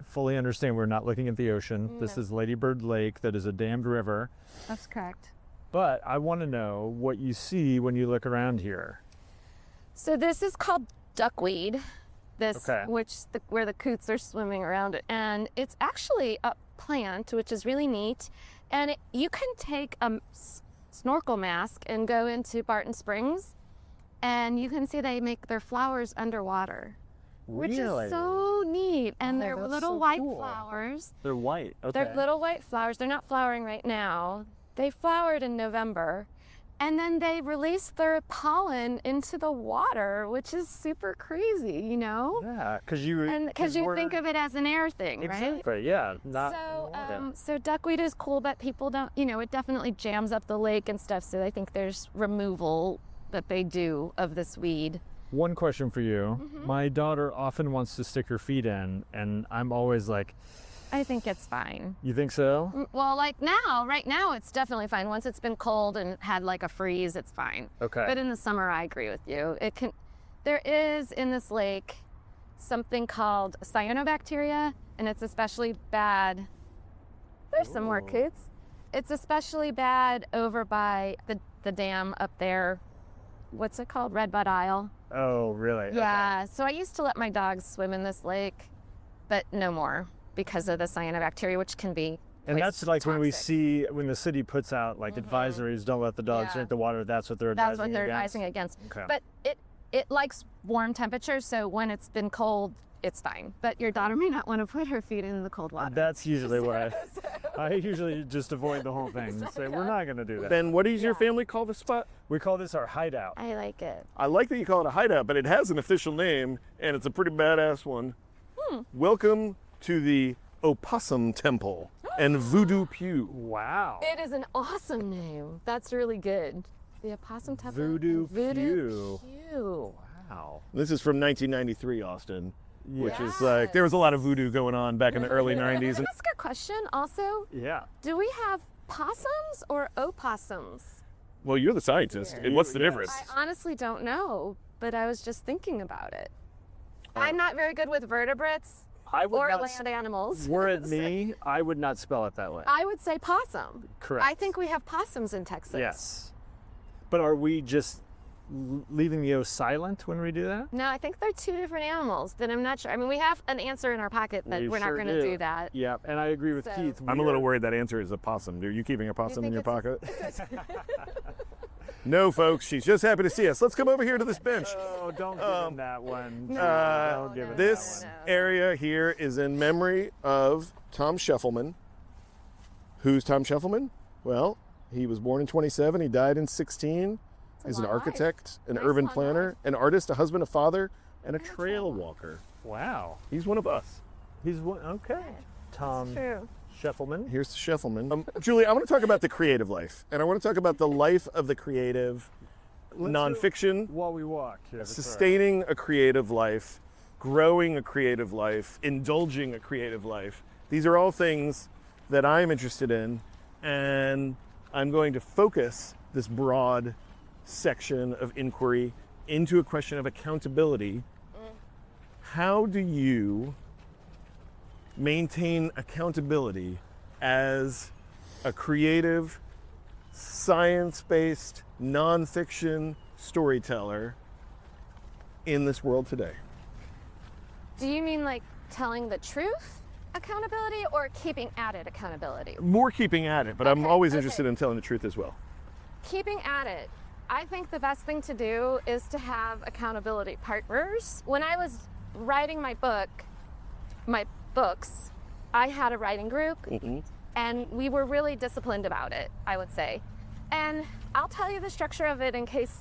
fully understand we're not looking at the ocean. This is Ladybird Lake, that is a dammed river. That's correct. But I want to know what you see when you look around here. So this is called duckweed. Okay. Where the coots are swimming around it, and it's actually a plant, which is really neat. And you can take a snorkel mask and go into Barton Springs, and you can see they make their flowers underwater, which Really? is so neat. And they're that's little so white cool. flowers. They're white. Okay. They're little white flowers. They're not flowering right now. They flowered in November. And then they release their pollen into the water, which is super crazy, you know? Yeah, because you think of it as an air thing, right? exactly. Yeah, not. So duckweed is cool, but people don't, it definitely jams up the lake and stuff. So I think there's removal that they do of this weed. One question for you. My daughter often wants to stick her feet in, and I'm always like, I think it's fine. you think so? Well, right now it's definitely fine. Once it's been cold and had like a freeze, it's fine. Okay. But in the summer, I agree with you. There is in this lake something called cyanobacteria, and it's especially bad. There's some more coots. It's especially bad over by the dam up there. What's it called? Redbud Isle. Oh, really? Yeah. So I used to let my dogs swim in this lake, but no more because of the cyanobacteria, which can be And quite that's like when we toxic. see when the city puts out like advisories, don't let the dogs Yeah. drink the water. That's what they're That's advising what they're against. advising against. Okay. But it likes warm temperatures, so when it's been cold, it's fine. But your daughter may not want to put her feet in the cold water. That's usually what I usually just avoid the whole thing. Say we're not going to do that. Ben, what does your family call the spot? We call this our hideout. I like it. I like that you call it a hideout, but it has an official name, and it's a pretty badass one. Welcome to the Opossum Temple and Voodoo Pew. Wow. It is an awesome name. That's really good. The Opossum Temple. Voodoo and Pew. Pew. Wow. This is from 1993, Austin, which is like, there was a lot of voodoo going on back in the early 90s. Can I ask a question also? Yeah. Do we have possums or opossums? Well, you're the scientist. and What's the difference? I honestly don't know, but I was just thinking about it. I'm not very good with vertebrates I would or not land animals. Were it me, I would not spell it that way. I would say possum. Correct. I think we have possums in Texas. Yes. But are we just leaving the O silent when we do that? No, I think they're two different animals. Then I'm not sure. I mean, we have an answer in our pocket, but We we're not sure going to do that. Yeah, and I agree with So- Keith. I'm a little worried that answer is a possum. Are you keeping a possum in think your pocket? No, folks. She's just happy to see us. Let's come over here to this bench. Oh, don't give him that one. Uh, give it This that area here is in memory of Tom Scheffelman. Who's Tom Scheffelman? Well, He was born in 27. He died in 16. He's an architect, an urban planner, an artist, a husband, a father, and a trail walker. Wow. He's one of us. He's one. Okay. Tom Scheffelman. Here's the Scheffelman. Julie, I want to talk about the creative life, and I want to talk about the life of the creative, nonfiction, while we walk. Yeah, sustaining a creative life, growing a creative life, indulging a creative life. These are all things that I'm interested in, and I'm going to focus this broad section of inquiry into a question of accountability. How do you maintain accountability as a creative, science-based, nonfiction storyteller in this world today? Do you mean like telling the truth accountability or keeping at it accountability? More keeping at it, but I'm always interested in telling the truth as well. Keeping at it. I think the best thing to do is to have accountability partners. When I was writing my books, I had a writing group, and we were really disciplined about it, I would say. And I'll tell you the structure of it in case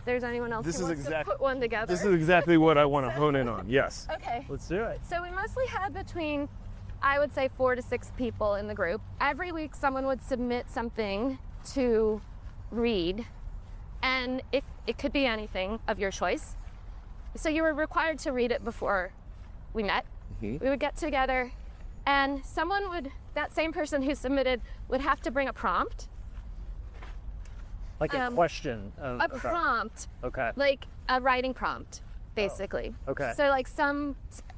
there's anyone else who wants to put one together. This is exactly what I want to hone in on, yes. Okay. Let's do it. So we mostly had between, I would say, 4 to 6 people in the group. Every week someone would submit something to read, and if it could be anything of your choice. So you were required to read it before we met. We would get together, and that same person who submitted would have to bring a prompt. Like a question. A prompt. Okay. Like a writing prompt, basically. Oh, okay. So like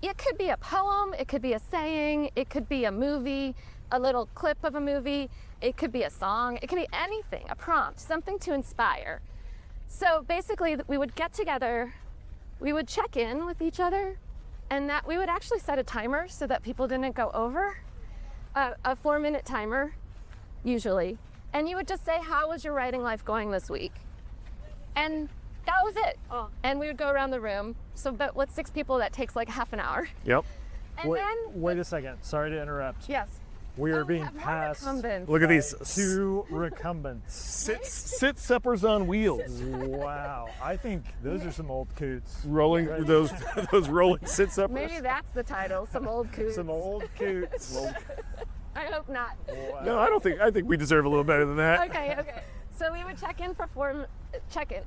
it could be a poem, it could be a saying, it could be a movie, a little clip of a movie, it could be a song, it could be anything, a prompt, something to inspire. So basically we would get together, we would check in with each other, and that we would actually set a timer so that people didn't go over, a 4-minute timer, usually. And you would just say, how was your writing life going this week? And that was it. And we would go around the room. So, but with 6 people, that takes like half an hour. Yep. And wait a second. Sorry to interrupt. Yes. We are being passed. Look at these 2 recumbents. Sit suppers on wheels. Wow. I think those are some old coots. Rolling those rolling sit suppers. Maybe that's the title. Some old coots. Some old coots. I hope not. Wow. No, I think we deserve a little better than that. Okay. So we would check in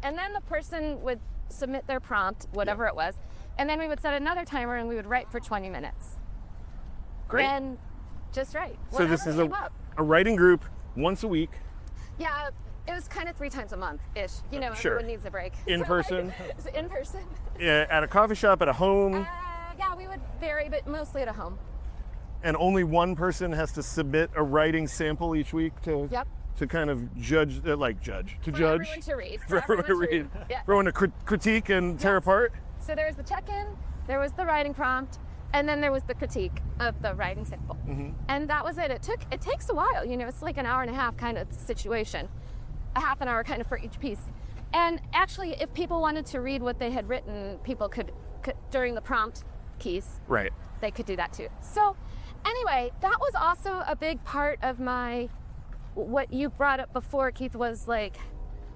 and then the person would submit their prompt, whatever it was, and then we would set another timer and we would write for 20 minutes. Great. And just write. So this is a writing group once a week. Yeah, it was kind of 3 times a month-ish. You know, Sure. everyone needs a break. In person? In person. Yeah, at a coffee shop, at a home. Yeah, we would vary, but mostly at a home. And only one person has to submit a writing sample each week to kind of judge. For everyone to read. For everyone to read. Yeah. For everyone to critique and tear apart. So there was the check-in, there was the writing prompt, and then there was the critique of the writing sample. And that was it. It takes a while, you know, it's like an hour and a half kind of situation. A half an hour kind of for each piece. And actually, if people wanted to read what they had written, people could during the prompt keys. Right. They could do that too. So anyway, that was also a big part of what you brought up before, Keith, was like,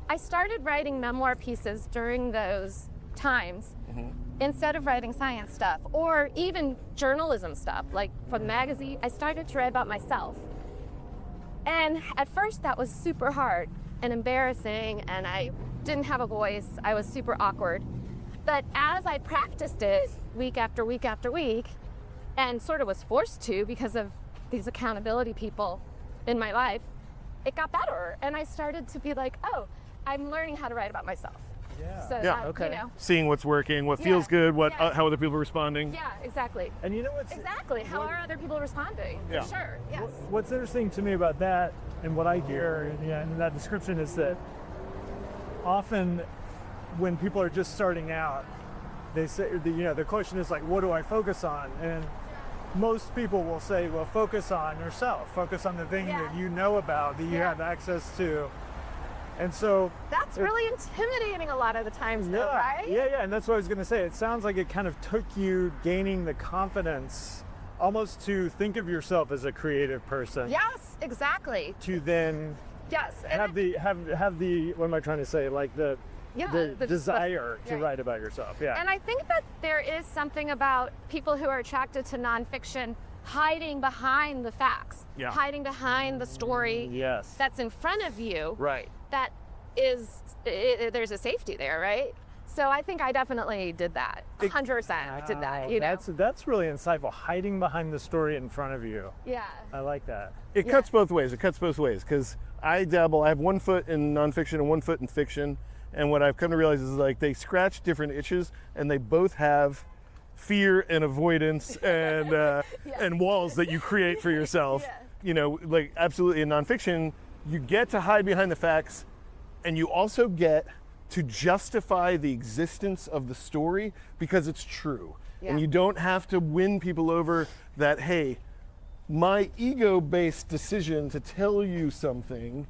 I started writing memoir pieces during those times instead of writing science stuff or even journalism stuff, like for the magazine. I started to write about myself. And at first that was super hard and embarrassing, and I didn't have a voice. I was super awkward. But as I practiced it week after week after week, and sort of was forced to because of these accountability people in my life, it got better. And I started to be like, oh, I'm learning how to write about myself. Yeah. So Yeah, that, you know. Seeing what's working, what feels good, how other people are responding. Yeah, exactly. And you know what's Exactly. How are other people responding? Yeah. For sure. Yes. What's interesting to me about that and what I hear in that description is that often when people are just starting out, they say, the question is like, what do I focus on? And most people will say, well, focus on yourself, focus on the thing that you know about, that you have access to. And so that's really intimidating a lot of the times, though, right? Yeah, and that's what I was going to say. It sounds like it kind of took you gaining the confidence almost to think of yourself as a creative person. Yes, exactly. To then Yes. have the what am I trying to say? Like the desire to write about yourself. Yeah. And I think that there is something about people who are attracted to nonfiction hiding behind the facts, hiding behind the story that's in front of you. Right. That is, there's a safety there, right? So I think I definitely did that. 100% I did that. You know? That's really insightful. Hiding behind the story in front of you. Yeah. I like that. It cuts both ways. It cuts both ways because I dabble. I have 1 foot in nonfiction and 1 foot in fiction. And what I've come to realize is like they scratch different itches, and they both have fear and avoidance and and walls that you create for yourself. You know, like absolutely in nonfiction, you get to hide behind the facts, and you also get to justify the existence of the story because it's true. And you don't have to win people over that, hey, my ego-based decision to tell you something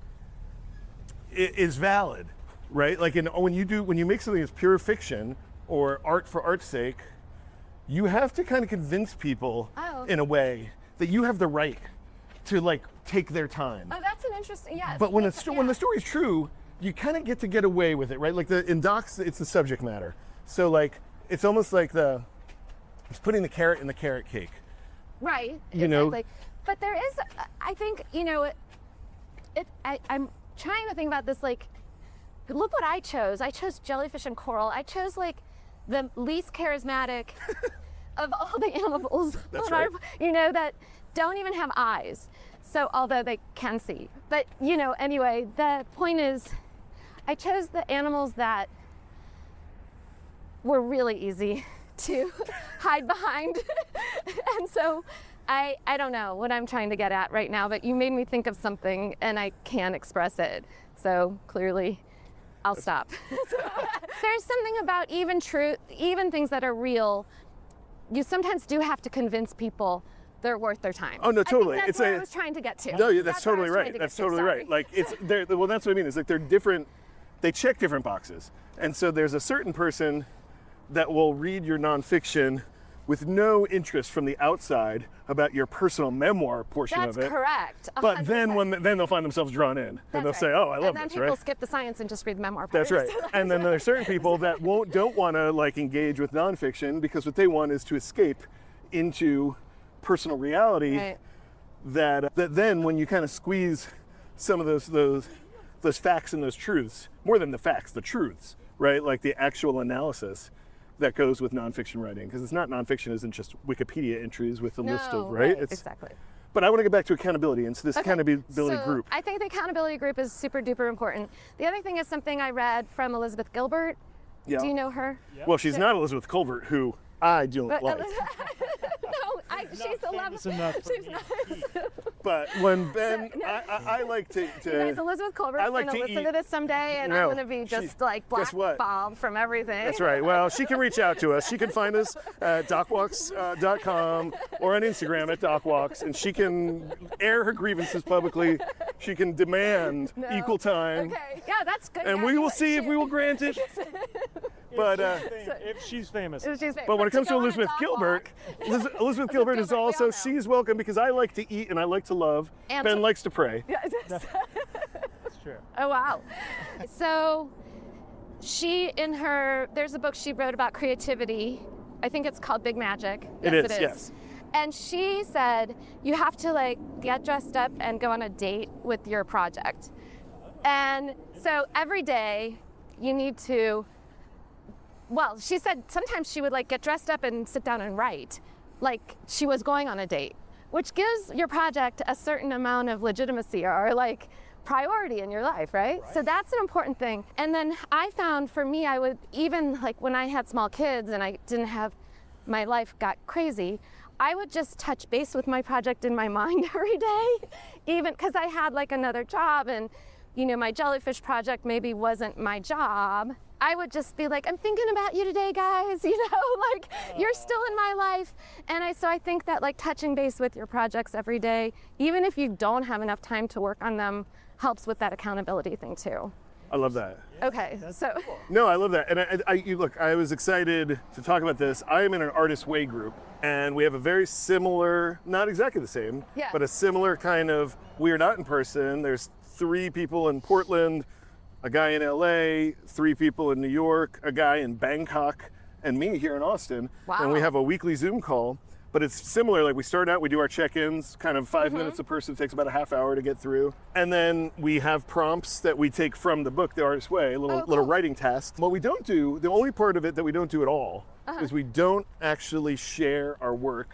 is valid, right? Like when you make something that's pure fiction or art for art's sake, you have to kind of convince people in a way that you have the right to like take their time. Oh, that's an interesting, But when the story's true, you kind of get away with it, right? Like in docs, it's the subject matter. So like, it's almost like it's putting the carrot in the carrot cake. Right, you know? But there is, I think, you know, I'm trying to think about this, like, look what I chose. I chose jellyfish and coral. I chose like the least charismatic of all the animals. That's right. You know, that don't even have eyes. So, although they can see. But, you know, anyway, the point is, I chose the animals that were really easy to hide behind. And so, I don't know what I'm trying to get at right now, but you made me think of something and I can't express it. So, clearly, I'll stop. There's something about even things that are real, you sometimes do have to convince people they're worth their time. Oh no, totally. I think that's what I was trying to get to. No, that's totally right. That's totally right. Like well, that's what I mean. Is like they're different. They check different boxes, and so there's a certain person that will read your nonfiction with no interest from the outside about your personal memoir portion of it. That's correct. 100%. But then they'll find themselves drawn in, and they'll say, "Oh, I love this." Right? And then people skip the science and just read the memoir part. That's right. And then there's certain people that don't want to like engage with nonfiction because what they want is to escape into personal reality. Right. That then when you kind of squeeze some of those facts and those truths, more than the facts, the truths, right? Like the actual analysis that goes with nonfiction writing, because it's not nonfiction isn't just Wikipedia entries with a list of it's exactly. But I want to get back to accountability and so this accountability group. I think the accountability group is super duper important. The other thing is something I read from Elizabeth Gilbert. Yeah. Do you know her? Yeah. Well, she's not Elizabeth Kolbert, who I don't like. No, she's a love. She's not. But when Ben, I like to. You guys, Elizabeth Kolbert's I like gonna to listen eat- to this someday, and No, I'm gonna be just she- like guess what? blackballed from everything. That's right. Well, she can reach out to us. She can find us at docwalks.com or on Instagram at docwalks, and she can air her grievances publicly. She can demand equal time, Okay, yeah, that's good. and Yeah, we you will would- see if we will grant it. But if she's famous. but when it comes to Elizabeth Gilbert, Elizabeth Gilbert is also, she's welcome because I like to eat and I like to love. And Ben to- likes to pray. That's true. Oh wow. So there's a book she wrote about creativity. I think it's called Big Magic. It Yes, is, yes. And she said you have to like get dressed up and go on a date with your project. And so every day you need to, well, she said sometimes she would like get dressed up and sit down and write like she was going on a date, which gives your project a certain amount of legitimacy or like priority in your life, right? So that's an important thing. And then I found for me, I would even like when I had small kids and I didn't have, my life got crazy, I would just touch base with my project in my mind every day, even because I had like another job and, you know, my jellyfish project maybe wasn't my job. I would just be like, I'm thinking about you today, guys, you know, like you're still in my life. And so I think that like touching base with your projects every day, even if you don't have enough time to work on them, helps with that accountability thing too. I love that. Okay, so. No, I love that. And look, I was excited to talk about this. I am in an Artist Way group, and we have a very similar, not exactly the same, Yeah. but a similar kind of, we are not in person. There's 3 people in Portland, a guy in LA, 3 people in New York, a guy in Bangkok, and me here in Austin. Wow. And we have a weekly Zoom call. But it's similar, like we start out, we do our check-ins, kind of 5 minutes a person, takes about a half hour to get through. And then we have prompts that we take from the book, The Artist's Way, little writing tasks. What we don't do, the only part of it that we don't do at all, is we don't actually share our work,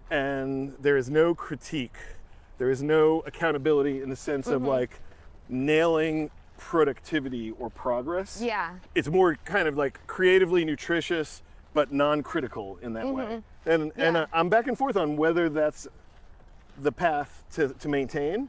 and there is no critique. There is no accountability in the sense of like nailing productivity or progress. Yeah. It's more kind of like creatively nutritious, but non-critical in that way. And I'm back and forth on whether that's the path to maintain,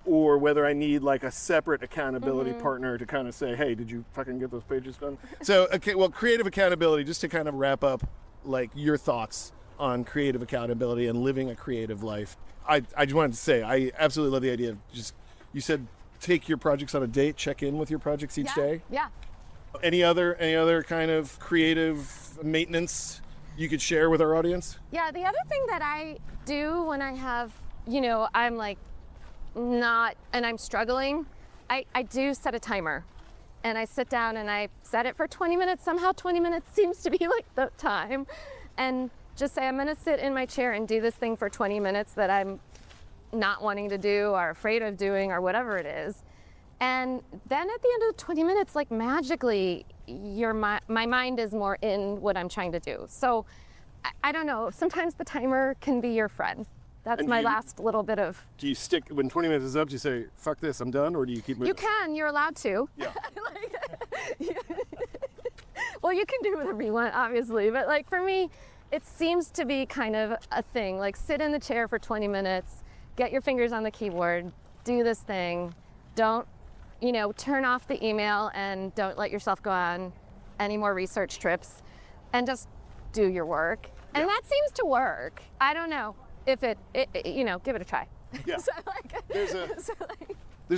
or whether I need like a separate accountability partner to kind of say, hey, did you fucking get those pages done? So, okay, well, creative accountability, just to kind of wrap up like your thoughts on creative accountability and living a creative life. I just wanted to say, I absolutely love the idea of just, you said take your projects on a date, check in with your projects each day. Yeah. Any other kind of creative maintenance you could share with our audience? Yeah, the other thing that I do when I have, I'm like not, and I'm struggling, I do set a timer. And I sit down and I set it for 20 minutes. Somehow 20 minutes seems to be like the time. And just say, I'm gonna sit in my chair and do this thing for 20 minutes that I'm not wanting to do or afraid of doing or whatever it is. And then at the end of the 20 minutes, like magically, my mind is more in what I'm trying to do. So I don't know, sometimes the timer can be your friend. That's my last little bit of... Do you stick, when 20 minutes is up, do you say, fuck this, I'm done, or do you keep moving? You can, you're allowed to. Yeah. Well, you can do whatever you want, obviously, but like for me, it seems to be kind of a thing. Like sit in the chair for 20 minutes, get your fingers on the keyboard, do this thing, don't, turn off the email and don't let yourself go on any more research trips and just do your work. And that seems to work. I don't know if give it a try. Yeah. So there's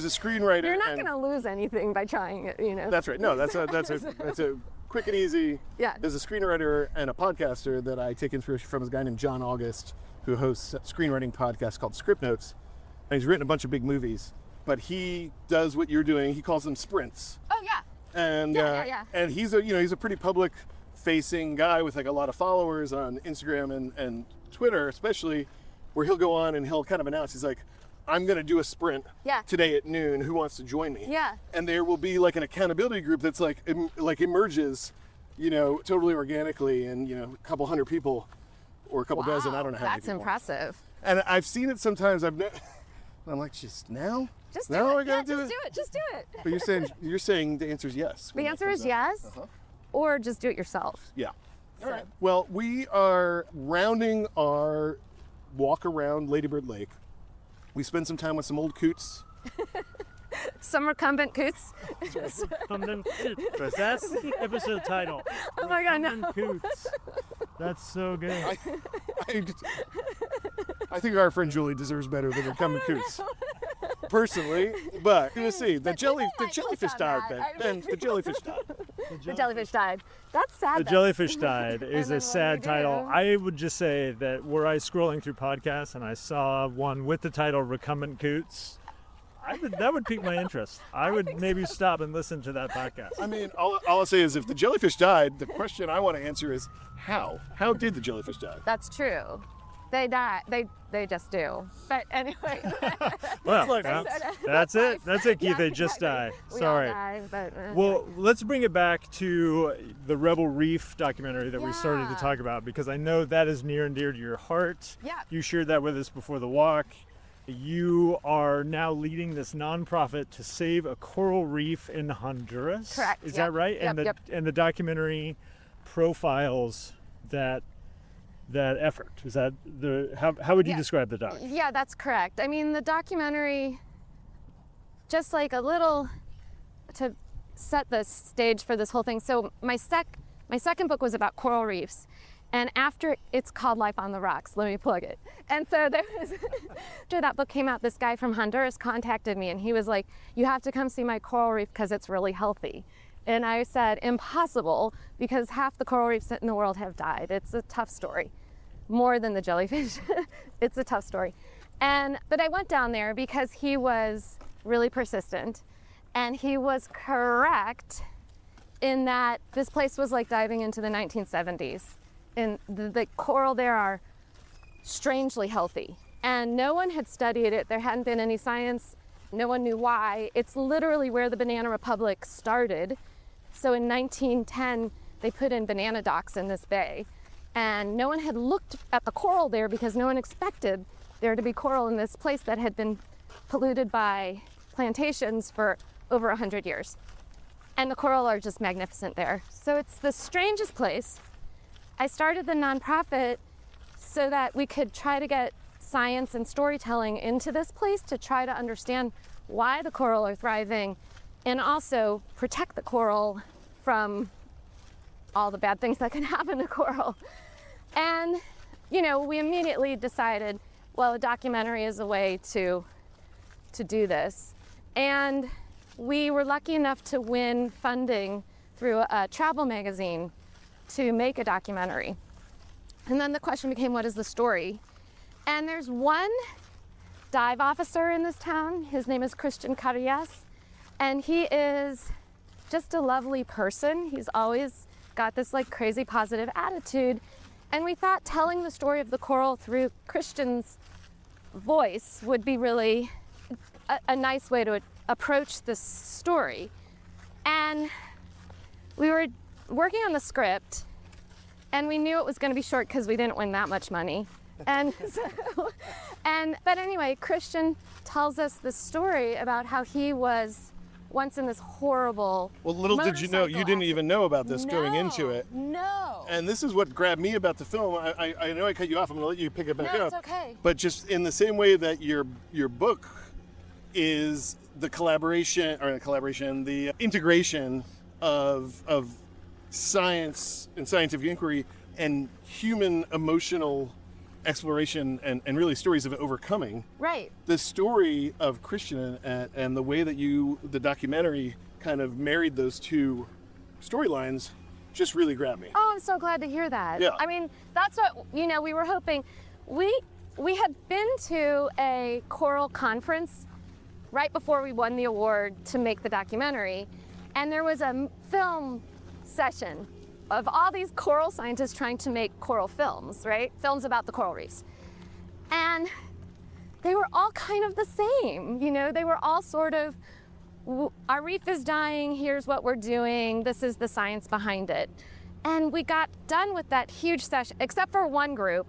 a screenwriter. You're not going to lose anything by trying it, That's right. No, that's a quick and easy. Yeah. There's a screenwriter and a podcaster that I take inspiration from, is a guy named John August, who hosts a screenwriting podcast called Script Notes. And he's written a bunch of big movies. But he does what you're doing. He calls them sprints. Oh yeah. And and he's a pretty public facing guy with like a lot of followers on Instagram and Twitter, especially, where he'll go on and he'll kind of announce, he's like, I'm going to do a sprint today at noon. Who wants to join me? Yeah. And there will be like an accountability group that's like emerges, totally organically, and a couple hundred people or a couple dozen. I don't know how many people. That's impressive. And I've seen it sometimes. I'm like, just now? Just now do I it. gotta do Just it. do it. Just do it. But you're saying the answer is yes. The answer is yes, or just do it yourself. Yeah. All right. Well, we are rounding our walk around Ladybird Lake. We spend some time with some old coots. Some recumbent coots. Recumbent coots. That's the episode title. Oh my God, no. Recumbent coots. That's so good. I think our friend Juli deserves better than recumbent coots. Personally, but we'll see. The jellyfish died, Ben. The jellyfish died. The jellyfish died. That's sad. The jellyfish died is a sad title. I would just say that were I scrolling through podcasts and I saw one with the title Recumbent Coots, that would pique my interest. I would maybe stop and listen to that podcast. I mean, all I'll say is if the jellyfish died, the question I want to answer is how? How did the jellyfish die? That's true. They die. They just do. But anyway. Well, that's it. That's it, Keith. They just die. Sorry. Well, let's bring it back to the Rebel Reef documentary that we started to talk about, because I know that is near and dear to your heart. Yeah. You shared that with us before the walk. You are now leading this nonprofit to save a coral reef in Honduras. Correct. Is that right? And the documentary profiles that effort. Is that how would you describe the doc? Yeah, that's correct. I mean, the documentary, just like a little to set the stage for this whole thing. So my second book was about coral reefs, and after it's called Life on the Rocks. Let me plug it. And so after that book came out, this guy from Honduras contacted me, and he was like, "You have to come see my coral reef because it's really healthy." And I said, impossible, because half the coral reefs in the world have died. It's a tough story, more than the jellyfish. It's a tough story. But I went down there because he was really persistent. And he was correct in that this place was like diving into the 1970s. And the coral there are strangely healthy. And no one had studied it. There hadn't been any science. No one knew why. It's literally where the Banana Republic started. So in 1910, they put in banana docks in this bay. And no one had looked at the coral there because no one expected there to be coral in this place that had been polluted by plantations for over 100 years. And the coral are just magnificent there. So it's the strangest place. I started the nonprofit so that we could try to get science and storytelling into this place to try to understand why the coral are thriving and also protect the coral from all the bad things that can happen to coral. And, you know, we immediately decided, well, a documentary is a way to do this. And we were lucky enough to win funding through a travel magazine to make a documentary. And then the question became, what is the story? And there's one dive officer in this town. His name is Christian Carillas, and he is just a lovely person. He's always got this like crazy positive attitude. And we thought telling the story of the coral through Christian's voice would be really a nice way to approach this story. And we were working on the script, and we knew it was going to be short because we didn't win that much money. And but anyway, Christian tells us this story about how he was once in this horrible Well, little did you know, you didn't even know about this going into it. No. And this is what grabbed me about the film. I know I cut you off. I'm going to let you pick it back up. No, it's okay. But just in the same way that your book is the the integration of science and scientific inquiry and human emotional exploration and really stories of overcoming. Right. The story of Christian and the way that the documentary kind of married those two storylines just really grabbed me. Oh, I'm so glad to hear that. Yeah. I mean, that's what, you know, we were hoping. We had been to a coral conference right before we won the award to make the documentary, and there was a film session of all these coral scientists trying to make coral films, right? Films about the coral reefs. And they were all kind of the same, you know? They were all sort of, our reef is dying, here's what we're doing, this is the science behind it. And we got done with that huge session, except for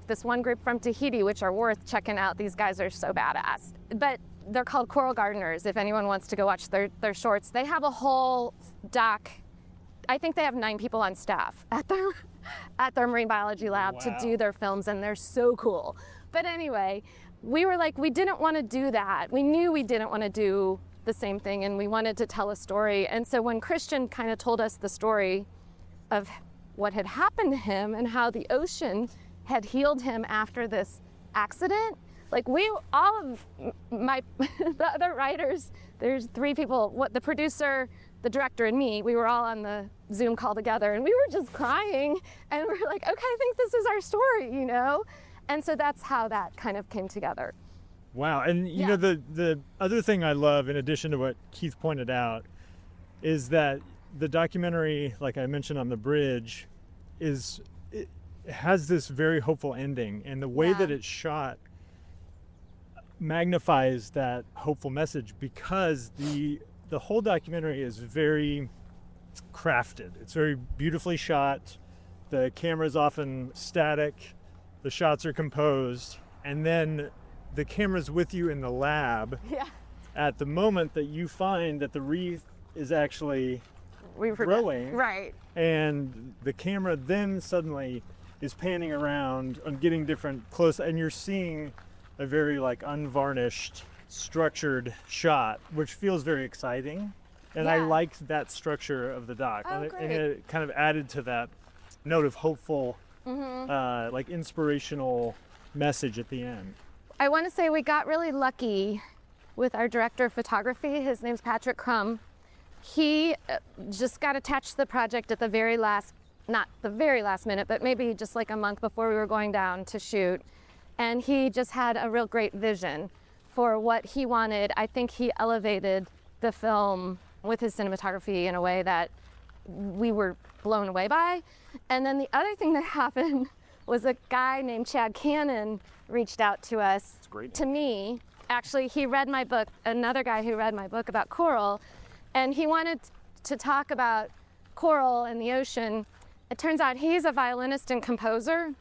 this one group from Tahiti, which are worth checking out. These guys are so badass. But they're called Coral Gardeners, if anyone wants to go watch their shorts. They have a whole doc. I think they have 9 people on staff at their marine biology lab to do their films, and they're so cool. But anyway, we were like, we didn't want to do that. We knew we didn't want to do the same thing, and we wanted to tell a story. And so when Christian kind of told us the story of what had happened to him and how the ocean had healed him after this accident, like all of the other writers, there's 3 people, the producer, the director, and me, we were all on the Zoom call together, and we were just crying, and we're like, okay, I think this is our story, you know? And so that's how that kind of came together. Wow, and you know, the other thing I love, in addition to what Keith pointed out, is that the documentary, like I mentioned on the bridge, it has this very hopeful ending, and the way that it's shot magnifies that hopeful message, because the whole documentary is very crafted. It's very beautifully shot. The camera is often static. The shots are composed. And then the camera's with you in the lab at the moment that you find that the reef is actually growing. Right. And the camera then suddenly is panning around and getting different close, and you're seeing a very like unvarnished, structured shot, which feels very exciting. And I liked that structure of the doc. Oh, and it kind of added to that note of hopeful, like inspirational message at the end. I want to say we got really lucky with our director of photography. His name's Patrick Crum. He just got attached to the project at the very last, not the very last minute, but maybe just like a month before we were going down to shoot. And he just had a real great vision for what he wanted. I think he elevated the film with his cinematography in a way that we were blown away by. And then the other thing that happened was a guy named Chad Cannon reached out to us, to me. Actually, he read my book, another guy who read my book about coral, and he wanted to talk about coral and the ocean. It turns out he's a violinist and composer,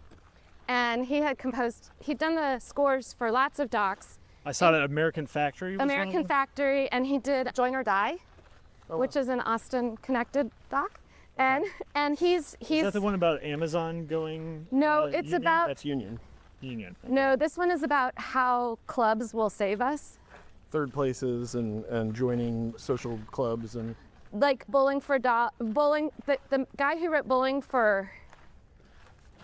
and he'd done the scores for lots of docs. I saw that American Factory. American Factory, and he did Join or Die, which is an Austin-connected doc. And he's... Is that the one about Amazon going? No, it's Union? about... That's Union. Union. No, this one is about how clubs will save us. Third places and joining social clubs and... Like Bowling, the guy who wrote Bowling for...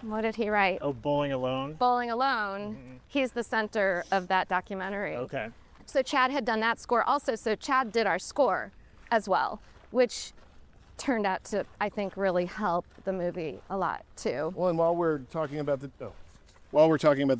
What did he write? Oh, Bowling Alone? Bowling Alone. Mm-hmm. He's the center of that documentary. Okay. So Chad had done that score also. So Chad did our score as well, which turned out to, I think, really help the movie a lot too. Well, and while we're talking about the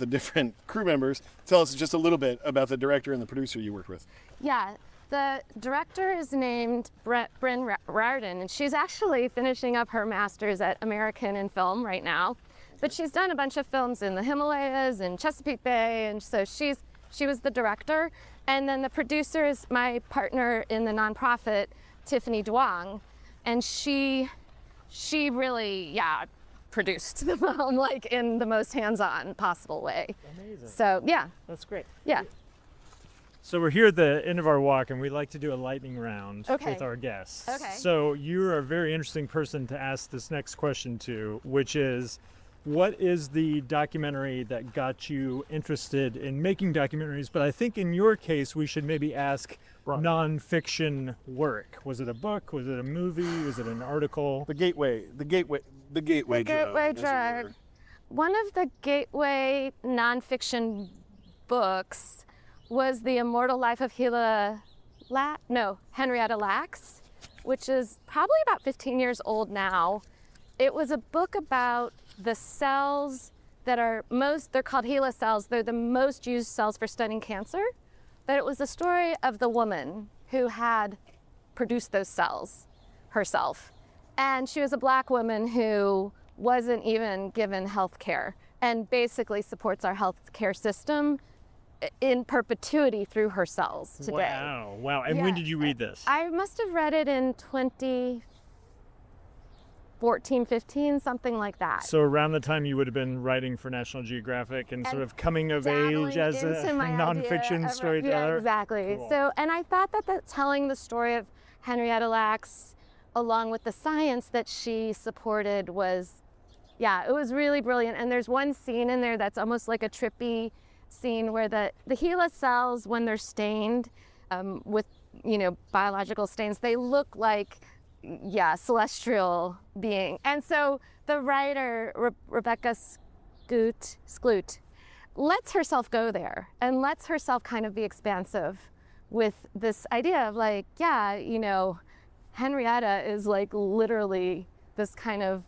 different crew members, tell us just a little bit about the director and the producer you worked with. Yeah, the director is named Bryn Rardon, and she's actually finishing up her master's at American in Film right now. But she's done a bunch of films in the Himalayas and Chesapeake Bay, and so she was the director. And then the producer is my partner in the nonprofit, Tiffany Duong, and she really, produced the film like in the most hands-on possible way. Amazing. So yeah. That's great. Yeah. So we're here at the end of our walk, and we like to do a lightning round with our guests. Okay. So you're a very interesting person to ask this next question to, which is, what is the documentary that got you interested in making documentaries? But I think in your case, we should maybe ask nonfiction work. Was it a book? Was it a movie? Was it an article? The gateway drug. One of the gateway nonfiction books was The Immortal Life of Henrietta Lacks, which is probably about 15 years old now. It was a book about the cells that are they're called HeLa cells. They're the most used cells for studying cancer. But it was the story of the woman who had produced those cells herself. And she was a Black woman who wasn't even given health care and basically supports our health care system in perpetuity through her cells today. Wow. And when did you read this? I must have read it in 2014, 15, something like that. So around the time you would have been writing for National Geographic and sort of coming of age as a nonfiction storyteller. Yeah, exactly. Cool. So, and I thought that telling the story of Henrietta Lacks along with the science that she supported was, it was really brilliant. And there's one scene in there that's almost like a trippy scene where the HeLa cells, when they're stained with, biological stains, they look like, celestial being. And so the writer, Rebecca Skloot, lets herself go there and lets herself kind of be expansive with this idea of like, Henrietta is like literally this kind of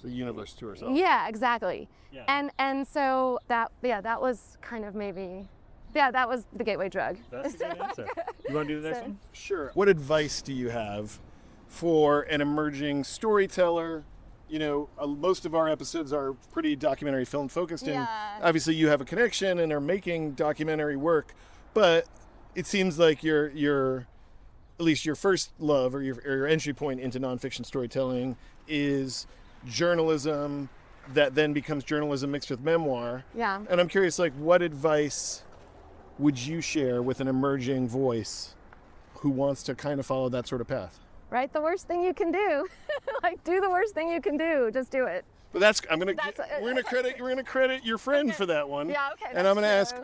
the universe to herself. Yeah, exactly. Yeah. And so that was kind of that was the gateway drug. That's a good answer. You want to do the next one? Sure. What advice do you have for an emerging storyteller? Most of our episodes are pretty documentary film focused, and obviously you have a connection and are making documentary work, but it seems like your at least your first love or your entry point into nonfiction storytelling is journalism that then becomes journalism mixed with memoir. Yeah. And I'm curious, what advice would you share with an emerging voice who wants to kind of follow that sort of path? Write the worst thing you can do. Do the worst thing you can do. Just do it. But we're gonna credit your friend for that one. Yeah, okay. And I'm gonna ask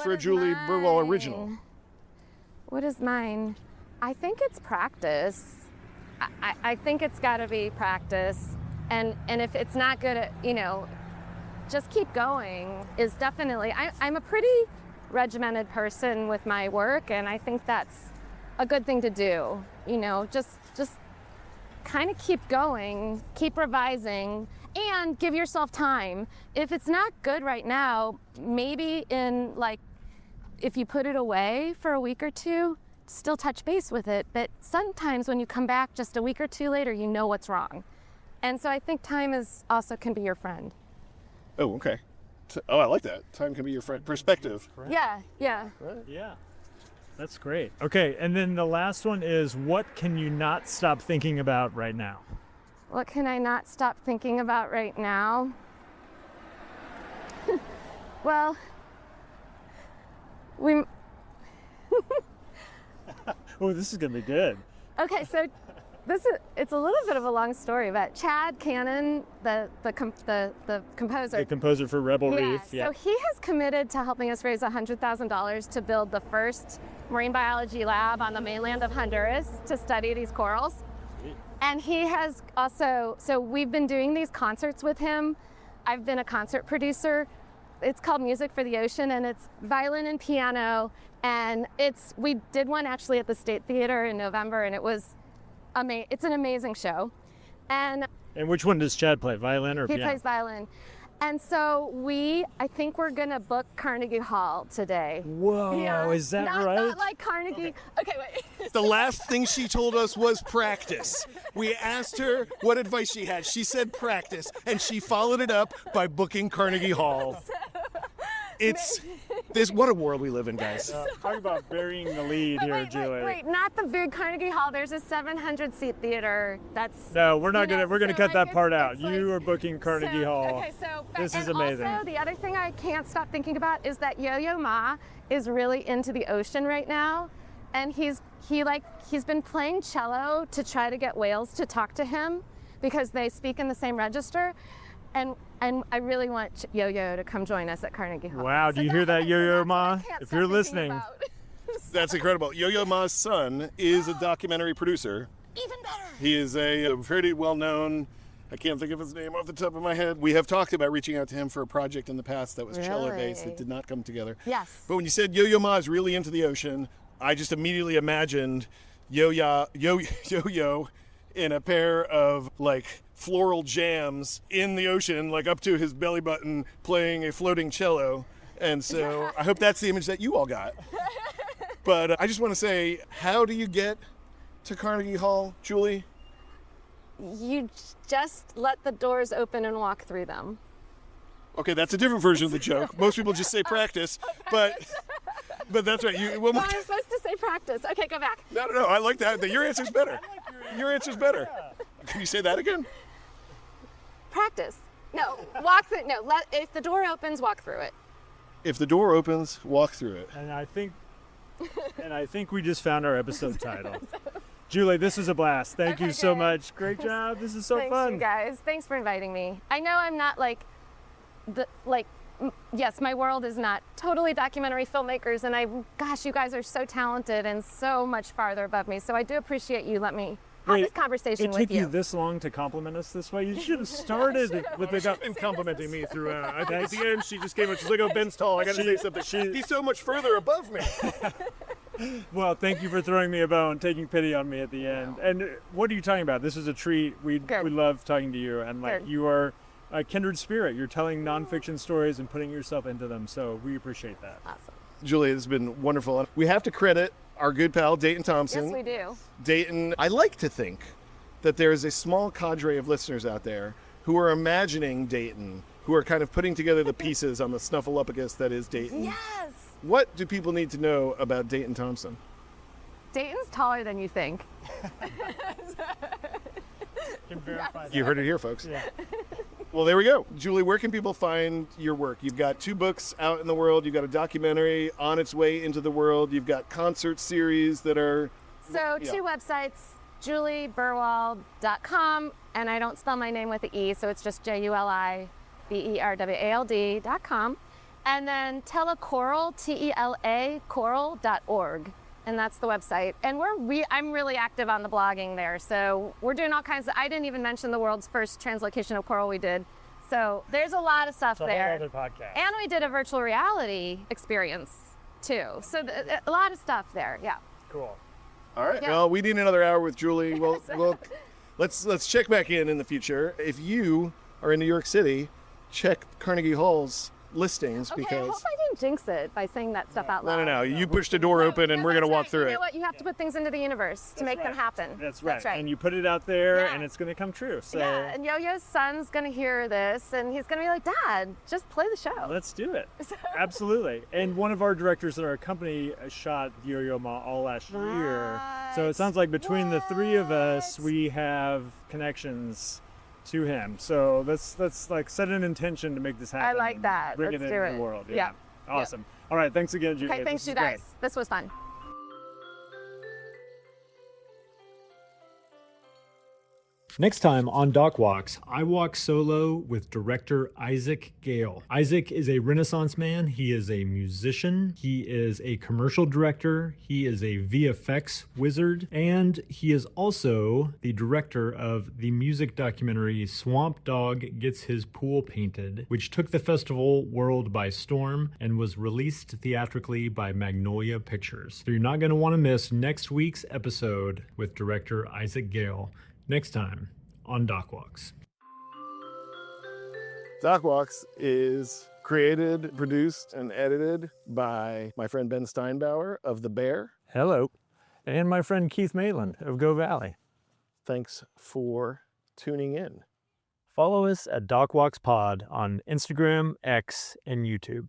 for a Juli Berwald original. What is mine? I think it's practice. I think it's got to be practice, and if it's not good at just keep going is definitely. I'm a pretty regimented person with my work, and I think that's a good thing to do. Just kind of keep going, keep revising, and give yourself time. If it's not good right now, maybe in if you put it away for a week or two, still touch base with it. But sometimes when you come back just a week or two later, you know what's wrong. And so I think time can be your friend. Oh, okay. I like that. Time can be your friend. Perspective. Yeah, yeah. Right. Yeah. That's great. Okay, and then the last one is, what can you not stop thinking about right now? What can I not stop thinking about right now? Well, Oh, this is gonna be good. okay, so it's a little bit of a long story, but Chad Cannon, the composer. The composer for Rebel Reef. So he has committed to helping us raise $100,000 to build the first marine biology lab on the mainland of Honduras to study these corals. And he has also, so we've been doing these concerts with him. I've been a concert producer. It's called Music for the Ocean, and it's violin and piano. And we did one actually at the State Theater in November, and it's an amazing show. And which one does Chad play, violin or he piano? plays violin. And so I think we're gonna book Carnegie Hall today. Whoa, Yeah. is that Not right? like Carnegie. Okay, wait. The last thing she told us was practice. We asked her what advice she had. She said practice, and she followed it up by booking Carnegie Hall. What a world we live in, guys. Talk about burying the lead here, Julie. Wait, not the big Carnegie Hall. There's a 700-seat theater. That's No, we're not we're gonna cut that part out. it's You are booking Carnegie Hall. Okay, so This is and amazing. Also, the other thing I can't stop thinking about is that Yo-Yo Ma is really into the ocean right now, and he's been playing cello to try to get whales to talk to him because they speak in the same register, and I really want Yo-Yo to come join us at Carnegie Hall. Wow, do you hear that, Yo-Yo Ma? That's what I can't If stop you're thinking listening. about. That's incredible. Yo-Yo Ma's son is a documentary producer. Even better. He is a pretty well-known, I can't think of his name off the top of my head. We have talked about reaching out to him for a project in the past that was cello-based that did not come together. Yes. But when you said Yo-Yo Ma is really into the ocean, I just immediately imagined Yo-Yo in a pair of like floral jams in the ocean, like up to his belly button, playing a floating cello. And so I hope that's the image that you all got. But I just want to say, how do you get to Carnegie Hall, Julie? You just let the doors open and walk through them. Okay, that's a different version of the joke. Most people just say practice, but that's right. One more I was supposed to say practice. Okay, go back. No, I like that. Your answer's better. Your answer's better. Can you say that again? Practice. No, walk through. No, if the door opens, walk through it. If the door opens, walk through it. And I think we just found our episode title. Julie, this was a blast. Thank you so much. Great job. This is so Thanks, fun. you guys. Thanks for inviting me. I know I'm not yes, my world is not totally documentary filmmakers, and gosh, you guys are so talented and so much farther above me. So I do appreciate you let me have this conversation it with took you this long to compliment us this way? You should have started with been complimenting me throughout. At the end, she just came up. She's like, "Oh, Ben's tall. I got to say something." He's so much further above me. Well, thank you for throwing me a bone, taking pity on me at the end. And what are you talking about? This is a treat. We love talking to you, and you are a kindred spirit. You're telling nonfiction stories and putting yourself into them. So we appreciate that. Awesome. Julie, it's been wonderful. We have to credit our good pal Dayton Thompson. Yes, we do. Dayton, I like to think that there is a small cadre of listeners out there who are imagining Dayton, who are kind of putting together the pieces on the snuffleupagus that is Dayton. Yes. What do people need to know about Dayton Thompson? Dayton's taller than you think. Can verify that. You heard it here, folks. Yeah. Well, there we go. Julie, where can people find your work? You've got 2 books out in the world. You've got a documentary on its way into the world. You've got concert series that are... So 2 websites, juliberwald.com, and I don't spell my name with the E, so it's just JuliBerwald.com. And then telecoral, T-E-L-A, coral.org. And that's the website. And I'm really active on the blogging there. So we're doing all kinds of, I didn't even mention the world's first translocation of coral we did. So there's a lot of stuff there. It's a whole other podcast. And we did a virtual reality experience too. So a lot of stuff there, yeah. Cool. All right. Yeah. Well, we need another hour with Julie. Well, let's check back in the future. If you are in New York City, check Carnegie Hall's listings Okay, I because hope I didn't don't jinx it by saying that stuff out loud. No. You pushed a door open and we're going to walk through You it. know what? You have to put things into the universe to make them happen. That's right. And you put it out there Yeah. and it's going to come true. So Yeah, and Yo-Yo's son's going to hear this and he's going to be like, Dad, just play the show. let's do it. Absolutely. And one of our directors at our company shot Yo-Yo Ma all last year. So it sounds like between the three of us, we have connections to him. So let's like set an intention to make this happen. I like that. Bring Let's it do into it. the world. Yeah. Awesome. All right. Thanks again, Julie. Okay, thanks, This you is guys. This was fun. Next time on Doc Walks, I walk solo with director Isaac Gale. Isaac is a Renaissance man. He is a musician. He is a commercial director. He is a VFX wizard. And he is also the director of the music documentary Swamp Dogg Gets His Pool Painted, which took the festival world by storm and was released theatrically by Magnolia Pictures. So you're not going to want to miss next week's episode with director Isaac Gale. Next time on Doc Walks. Doc Walks is created, produced, and edited by my friend Ben Steinbauer of The Bear. Hello. And my friend Keith Maitland of Go Valley. Thanks for tuning in. Follow us at Doc Walks Pod on Instagram, X, and YouTube.